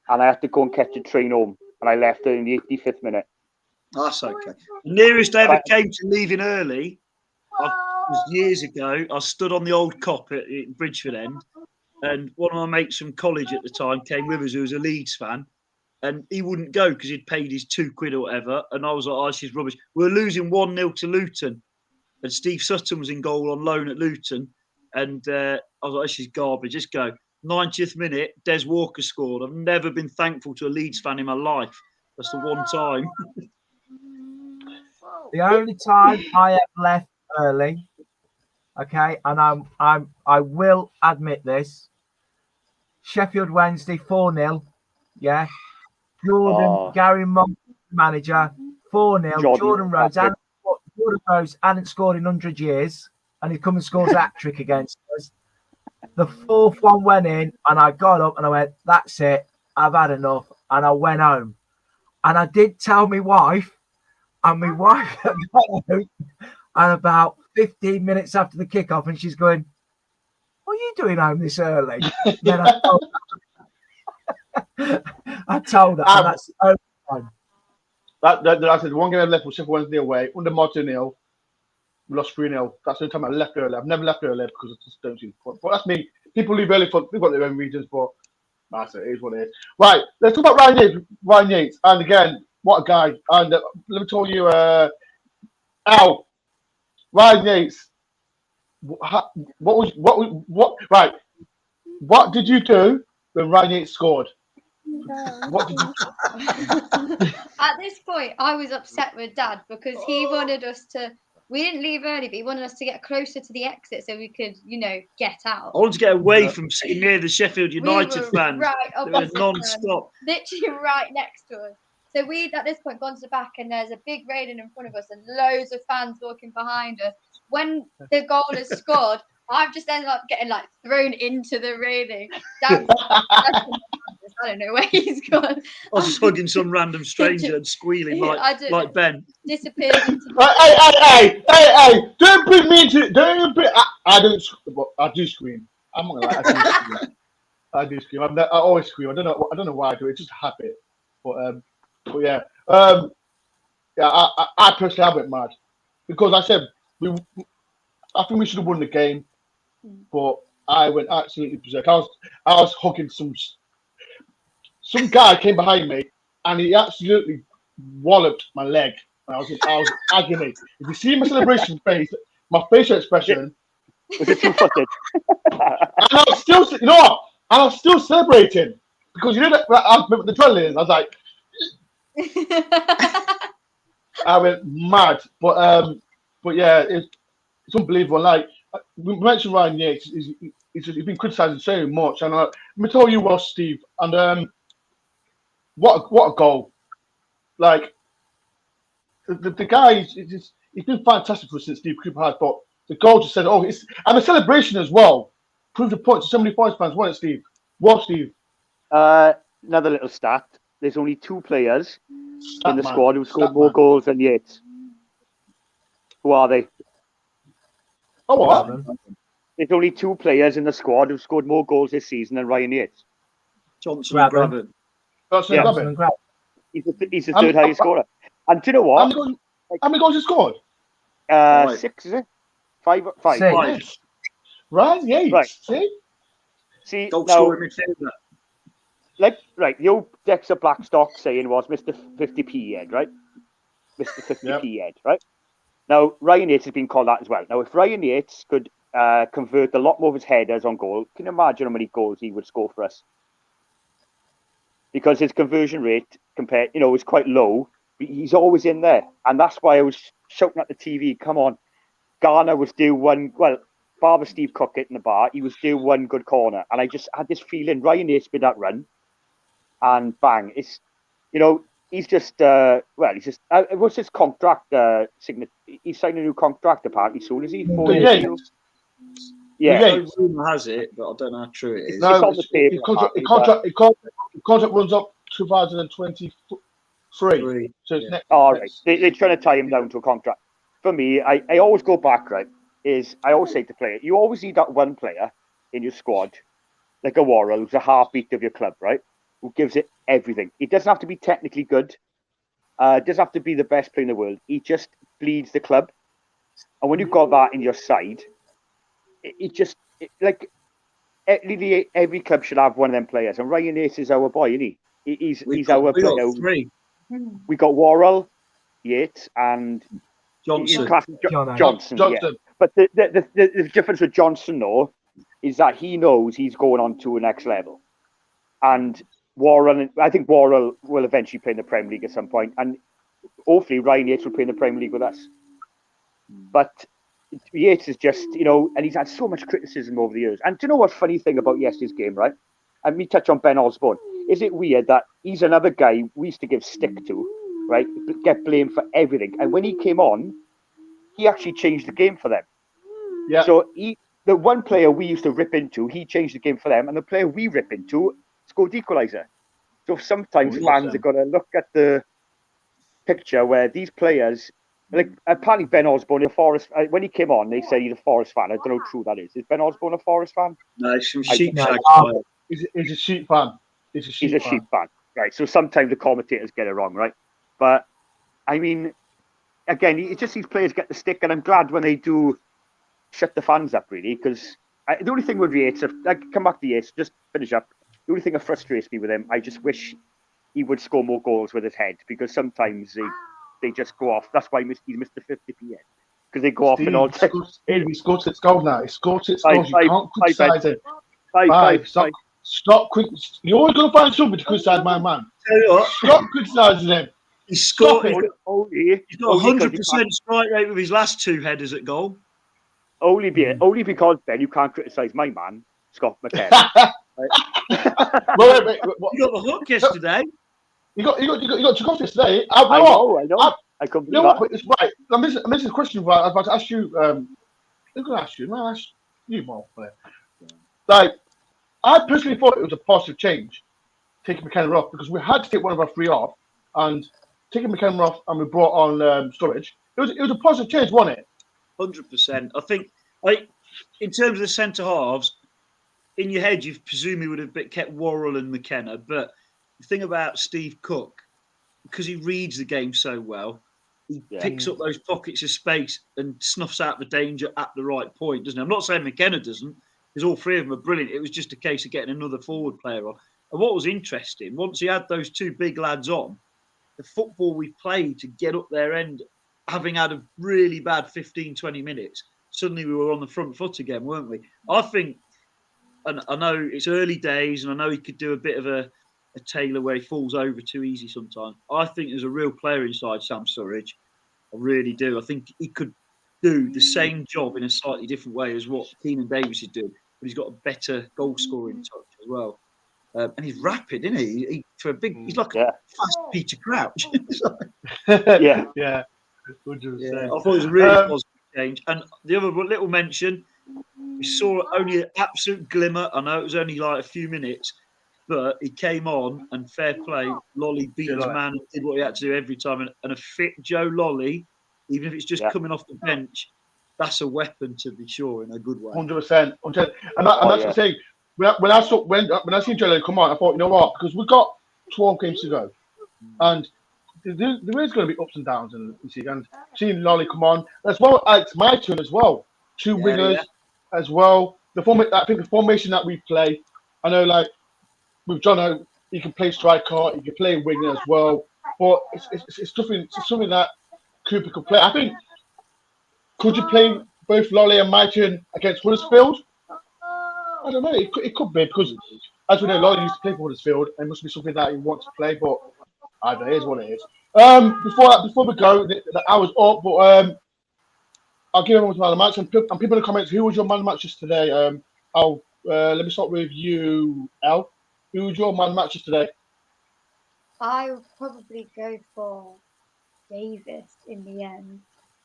and I had to go and catch a train home, and I left in the 85th minute. That's okay. The nearest I ever came to leaving early was years ago. I stood on the old cop at Bridgeford End, and one of my mates from college at the time came with us who was a Leeds fan. and he wouldn't go because he'd paid his £2 or whatever. And I was like, oh, this is rubbish. We're losing 1-0 to Luton. And Steve Sutton was in goal on loan at Luton. And I was like, this is garbage. Just go. 90th minute, Des Walker scored. I've never been thankful to a Leeds fan in my life. That's the one time. The only time I have left early, okay, and I will admit this. Sheffield Wednesday 4-0, yeah. Gary Monk, manager, 4-0. Jordan Rhodes hadn't scored in 100 years, and he come and scores that trick against us. The fourth one went in, and I got up and I went, that's it, I've had enough, and I went home. And I did tell my wife, and my wife got home, and about 15 minutes after the kickoff, and she's going, what are you doing home this early? Then I told her, and that's the only time. I said, one game left was Sheffield Wednesday away, under Martin Hill. We lost 3-0. That's the only time I left early. I've never left early because I just don't see the point. But that's me. People leave early for they've got their own reasons, but that's it. It is what it is. Right, let's talk about Ryan Yates. And again, what a guy. And let me tell you, Ryan Yates. What did you do when Ryan Yates scored? What did you At this point, I was upset with Dad because he wanted us to. We didn't leave early, but he wanted us to get closer to the exit so we could, get out. I wanted to get away from sitting near the Sheffield United fans. Right, non-stop. Literally right next to us. So we'd at this point gone to the back, and there's a big railing in front of us, and loads of fans walking behind us. When the goal is scored, I've just ended up getting thrown into the railing. I don't know where he's gone. I was just hugging some random stranger and squealing like Ben. Disappeared into Hey! Don't bring me into. I do scream. I'm not gonna lie. I do scream. I always scream. I don't know why I do it. It's just a habit. But yeah. I personally I went mad because I said I think we should have won the game, but I went absolutely berserk. I was hugging some guy came behind me and he absolutely walloped my leg. I was agony. If you see my celebration face, my facial expression, was it two-footed? and I was still, I was still celebrating because that I was the adrenaline. I was like, I went mad. But yeah, it's unbelievable. Like we mentioned, Ryan Yates, he's been criticised so much, and let me tell you what, Steve, and what a goal! Like the guy, he's been fantastic for us since Steve Cooper has. But the goal just said, and the celebration as well proved the point to so many Forest fans, wasn't it, Steve? What, Steve? Another little stat. There's only 2 players in the squad who scored more goals than Yates. Who are they? Oh, what? There's only 2 players in the squad who scored more goals this season than Ryan Yates. Johnson and Graben. He's the third highest scorer. And do you know what? How many goals he scored? 6, is it? 5. 6. Ryan Yates. Right. See, goal scoring midfielder. The old Dexter Blackstock saying was Mr. 50p head, right? Mr. 50p head, right? Now, Ryan Yates has been called that as well. Now, if Ryan Yates could convert a lot more of his headers on goal, can you imagine how many goals he would score for us? Because his conversion rate is quite low. He's always in there. And that's why I was shouting at the TV, come on. Garner was due one, Barber Steve Cook in the bar, he was due one good corner. And I just had this feeling, Ryan Yates made that run. And bang, it's, he's just, what's his contract signature? He's signed a new contract apparently soon, is he? 4 years? Yeah. Rumour has it, but I don't know how true it is. No, the contract runs up 2023. So it's next. All right. They're trying to tie him down to a contract. For me, I always go back, right, I always say to players, you always need that one player in your squad, like a Worrell, who's the heartbeat of your club, right? Who gives it everything. He doesn't have to be technically good. Doesn't have to be the best player in the world. He just bleeds the club. And when you've got that in your side, every club should have one of them players. And Ryan Yates is our boy, isn't he? He's We our got player. 3. We got Worrell, Yates, and Johnson. Johnson. Yeah. But the difference with Johnson, though, is that he knows he's going on to a next level. And I think Worrell will eventually play in the Premier League at some point. And hopefully Ryan Yates will play in the Premier League with us. But Yates is just, and he's had so much criticism over the years. And do you know what funny thing about yesterday's game, right? And me touch on Ben Osborne. Is it weird that he's another guy we used to give stick to, right? Get blamed for everything. And when he came on, he actually changed the game for them. Yeah. So the one player we used to rip into, he changed the game for them. And the player we rip into scored the equaliser. So sometimes fans have got to look at the picture where these players, like apparently Ben Osborne, Forest, when he came on, they say he's a Forest fan. I don't know how true that is. Is Ben Osborne a Forest fan? No, it's from Sheep. He's a Sheep fan. He's a Sheep fan. Right. So sometimes the commentators get it wrong, right? But I mean, again, it's just these players get the stick, and I'm glad when they do shut the fans up, really, because the only thing with Yates, I come back to Yates, just finish up. The only thing that frustrates me with him, I just wish he would score more goals with his head, because sometimes they just go off. That's why he's missed the 50 p.m. Because they go off and all. He scored 6 goals now. He scored 6 goals. You can't criticise him. Five. Stop. You're always going to find something to criticise my man. Tell you what, stop criticising him. He scored. He's got 100% strike rate with his last 2 headers at goal. Only because, Ben, you can't criticise my man, Scott McKenna. Wait. You got the hook yesterday. You got 2 goals yesterday. I know. I can't believe that. But it's right. I missed the question. I was about to ask you. I'm going to ask you. No, ask you more. Like, I personally thought it was a positive change, taking McKenna off, because we had to take one of our 3 off, and taking McKenna off, and we brought on Sturridge. It was a positive change, wasn't it? 100%. I think, in terms of the centre halves, in your head, you presume he would have kept Worrell and McKenna. But the thing about Steve Cook, because he reads the game so well, he picks up those pockets of space and snuffs out the danger at the right point, doesn't he? I'm not saying McKenna doesn't, because all 3 of them are brilliant. It was just a case of getting another forward player on. And what was interesting, once he had those 2 big lads on, the football we played to get up their end, having had a really bad 15, 20 minutes, suddenly we were on the front foot again, weren't we? I think, and I know it's early days, and I know he could do a bit of a Taylor where he falls over too easy sometimes. I think there's a real player inside Sam Surridge. I really do. I think he could do the same job in a slightly different way as what Keenan Davis is doing, but he's got a better goal scoring touch as well. And he's rapid, isn't he? He's like a fast Peter Crouch. Yeah. 100%. I thought it was a really positive change. And the other little mention, we saw only an absolute glimmer. I know it was only like a few minutes, but he came on, and fair play, Lolly beat his man and did what he had to do every time. And a fit Joe Lolly, even if it's just coming off the bench, that's a weapon to be sure, in a good way. 100%. And that's the thing. When I seen Joe Lolly come on, I thought, you know what? Because we've got 12 games to go, and there is going to be ups and downs in the season. And seeing Lolly come on as well, it's my turn as well. 2 wingers as well. I think the formation that we play, I know, like with John, he can play striker, he can play winger as well. But it's something that Cooper could play. I think, could you play both Lolly and Myton against Huddersfield? I don't know. It could be, because as we know, Lolly used to play for Huddersfield, and it must be something that he wants to play. But I don't know. It is what it is. Before we go, the hour's up. But I'll give everyone to man of the match, and people in the comments, who was your man of the match today? Let me start with you, El. Who was your man of the match today? I would probably go for Davis in the end,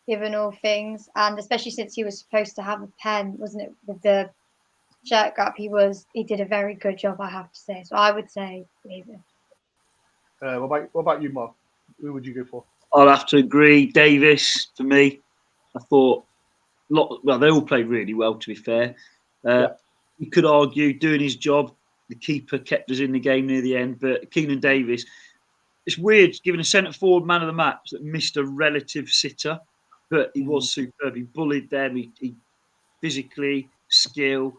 given all things, and especially since he was supposed to have a pen, wasn't it, with the shirt gap? He did a very good job, I have to say. So I would say Davis. What about you, Mark? Who would you go for? I'll have to agree. Davis, for me, I thought, they all played really well, to be fair. You could argue, doing his job, the keeper kept us in the game near the end, but Keenan Davis, it's weird giving a centre-forward man of the match that missed a relative sitter, but he was superb. He bullied them, he physically, skill.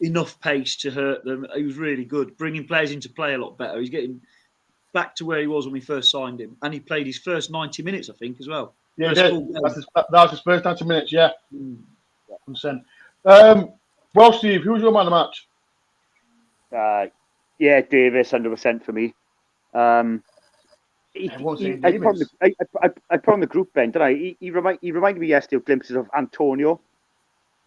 enough pace to hurt them. He was really good, bringing players into play a lot better. He's getting back to where he was when we first signed him, and he played his first 90 minutes, I think, as well. Yeah, First full that game. was his first 90 minutes. Yeah, 100%. Well, Steve, who was your man of the match? Yeah, Davis, 100% for me. I put on the group then, didn't I? He reminded me yesterday of glimpses of Antonio.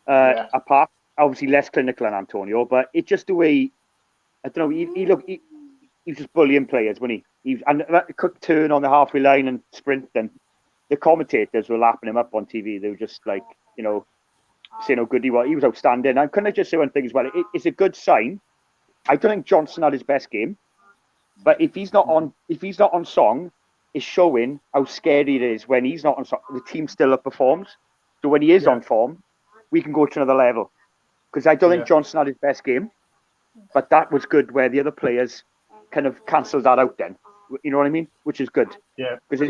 Apart, obviously less clinical than Antonio, but it's just the way. I don't know. He was just bullying players when and that quick turn on the halfway line and sprint. And the commentators were lapping him up on TV. They were just like, saying how good he was. He was outstanding. And can I just say one thing as well? It's a good sign. I don't think Johnson had his best game, but if he's not on song, it's showing how scary it is when he's not on song. The team still performs. So when he is on form, we can go to another level. Because I don't think Johnson had his best game, but that was good where the other players kind of cancelled that out then. You know what I mean? Which is good. Yeah. Because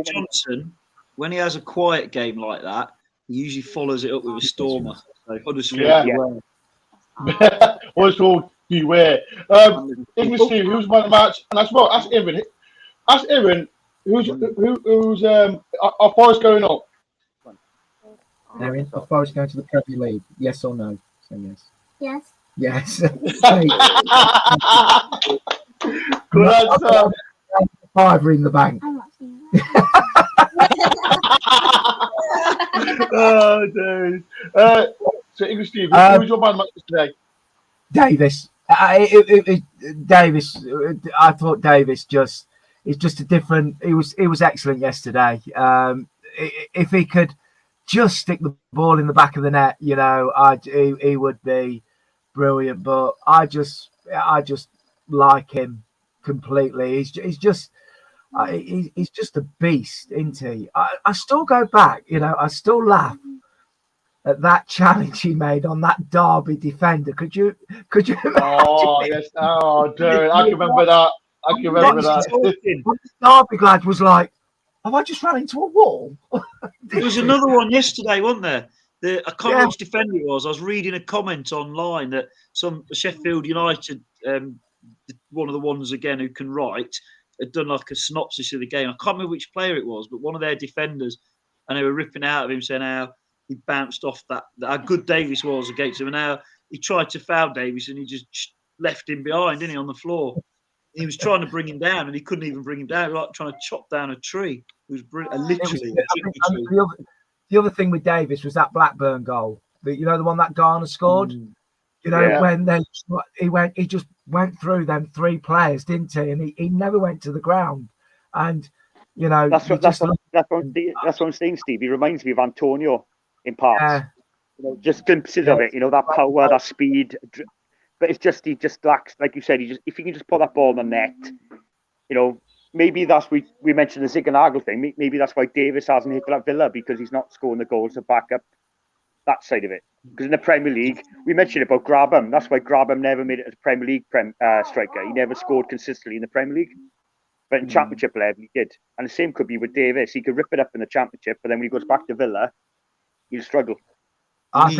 Johnson, when he has a quiet game like that, he usually follows it up with a stormer. So Huddersfield Huddersfield beware. English Steve, who's my match? And as well, ask Evan. Who's our Forest going up? Erin, are Forest going to the Premier League? Yes or no? Say yes. Yes. Yes. Good answer. Fiver in the bank. I'm not seeing Oh, dude. So English Steve, who's your man match today? Davis. Davis. I thought Davis is just a different. He was excellent yesterday. If he could just stick the ball in the back of the net, he would be brilliant. But I just like him completely. He's just a beast, isn't he? I still go back. I still laugh at that challenge he made on that Derby defender. Could you imagine? Oh yes. Oh, dude, I can remember that. The Derby lad was like, "Have I just ran into a wall?" There was another one yesterday, wasn't there? I can't remember which defender it was. I was reading a comment online that some Sheffield United, one of the ones again who can write, had done like a synopsis of the game. I can't remember which player it was, but one of their defenders, and they were ripping out of him, saying how he bounced off how good Davis was against him, and how he tried to foul Davis and he just left him behind, didn't he, on the floor. He was trying to bring him down, and he couldn't even bring him down. He was like trying to chop down a tree. It was brilliant, literally. The other thing with Davis was that Blackburn goal. The one that Garner scored. When he just went through them three players, didn't he? And he never went to the ground. And that's what I'm saying, Steve. He reminds me of Antonio in parts. Just glimpses of it. That power, that speed. But it's just he just lacks, like you said. If he can just put that ball in the net, maybe that's we mentioned the Ziganagel thing. Maybe that's why Davis hasn't hit that Villa, because he's not scoring the goals to back up that side of it. Because in the Premier League, we mentioned about Grabham. That's why Grabham never made it as a Premier League striker. He never scored consistently in the Premier League. But in Championship level, he did. And the same could be with Davis. He could rip it up in the Championship, but then when he goes back to Villa, he'll struggle. I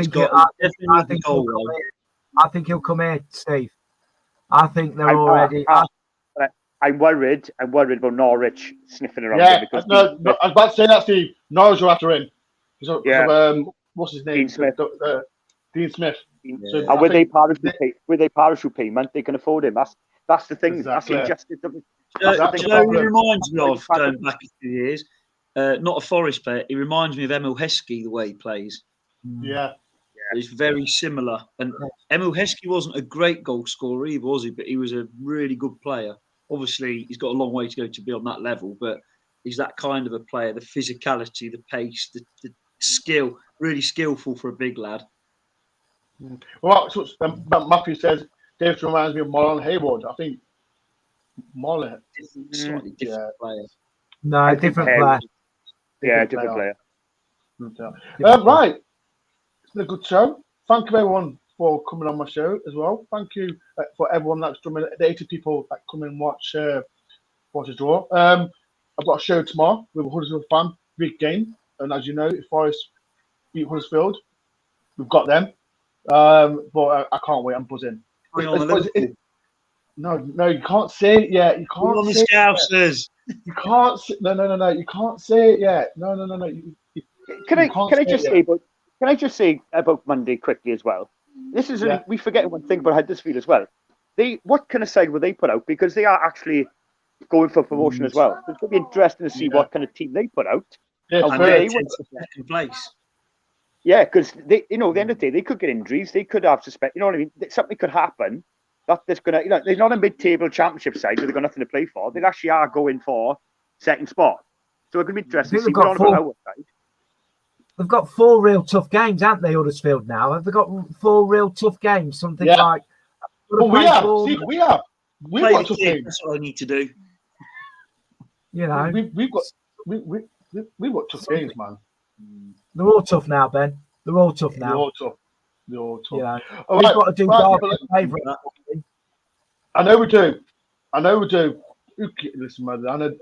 think he'll come here, Steve. I think they're already. I'm worried about Norwich sniffing around. Yeah, I was about to say that, Steve. Norwich are after him. What's his name? Dean Smith. Dean Smith. So and with their parachute payment, they can afford him. That's the thing. Exactly. That's injustice. He reminds me of, going back a few years, not a Forest player. He reminds me of Emil Heskey, the way he plays. Yeah. It's very similar. And Emil Heskey wasn't a great goal scorer either, was he? But he was a really good player. Obviously, he's got a long way to go to be on that level, but he's that kind of a player. The physicality, the pace, the skill, really skillful for a big lad. Well, Matthew says Davis reminds me of Marlon Hayward. I think Marlon slightly different player. No, different player. Yeah, different player. Right. It's been a good show. Thank you everyone for coming on my show as well. Thank you for everyone that's coming, the 80 people that come and watch the draw. I've got a show tomorrow with a Huddersfield fan, big game. And as you know, if Forest beat Huddersfield, we've got them. But I can't wait. I'm buzzing. Bring on the Liverpool. No, you can't say it yet. You Bring can't on the say it yet. Scousers. You can't say, no. You can't say it yet. No. Can I just say about Monday quickly as well? This is Yeah. we forget one thing about Huddersfield as well. What kind of side will they put out, because they are actually going for promotion as well. It's going to be interesting to see what kind of team they put out. Yeah, and And where they're they would- second place. Yeah, because they, at the end of the day, they could get injuries. They could have suspect. You know what I mean? Something could happen. That there's gonna, they're not a mid-table championship side where they've got nothing to play for. They actually are going for second spot. So it's gonna be interesting to see what on about our side. They've got 4 real tough games, haven't they, Huddersfield now? Have they got 4 real tough games? Something like. But we have. See, we have. We've Play got the tough kid, games. that's what I need to do. You know, We've got tough games, man. they're all tough now, Ben. They're all tough They're now. all tough. They're all tough. You know, All we've right, got to do right, Derby people, a favour. I know we do. Listen, man. I know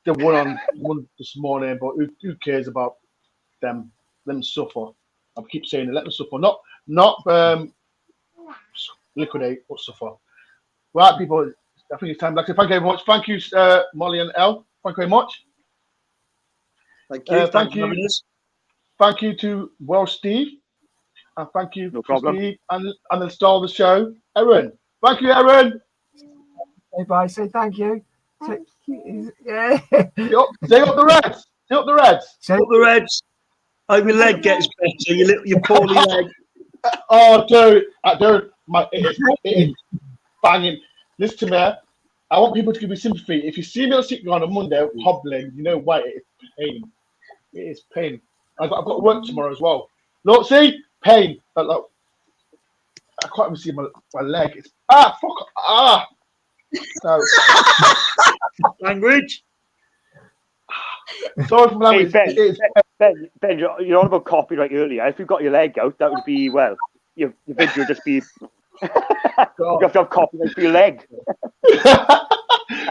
they won this morning, but who cares about them? Let them suffer. I keep saying it. Let them suffer. Not liquidate, but suffer. Right, people. I think it's time. Like, thank you very much. Thank you, Molly and Elle. Thank you very much. Thank you. Thank you. for having us. Thank you to Steve. And thank you No to problem. Steve and the star of the show, Erin. Thank you, Erin. Hey, bye. Say thank you. Thank Yeah. Say up the Reds. Say up the Reds. Say, Up the Reds. Hope your leg gets better. Your poorly leg. Oh, dude. It is banging. Listen to me. I want people to give me sympathy. If you see me on sick on a Monday hobbling, you know why. It is pain. It is pain. I've got work tomorrow as well. Look, see? Pain. Look, I can't even see my leg. It's fuck. No. Language. Sorry for Hey, language. Ben, you're on about copyright earlier. If you've got your leg out, that would be, well, your video would just be. You have to have copyright for your leg.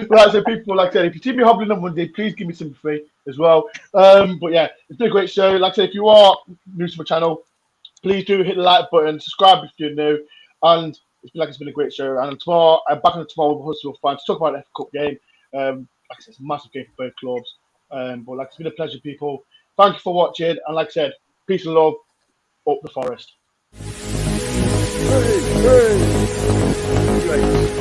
Right, so people, like I said, if you see me hobbling on Monday, please give me sympathy as well. But yeah, it's been a great show. Like I said, if you are new to my channel, please do hit the like button, subscribe if you're new, and it's been a great show. And tomorrow, I'm back on tomorrow with Huddersfield fans to talk about the FA Cup game. Like I said, it's a massive game for both clubs. But like, it's been a pleasure, people. Thank you for watching, and like I said, peace and love, up the Forest.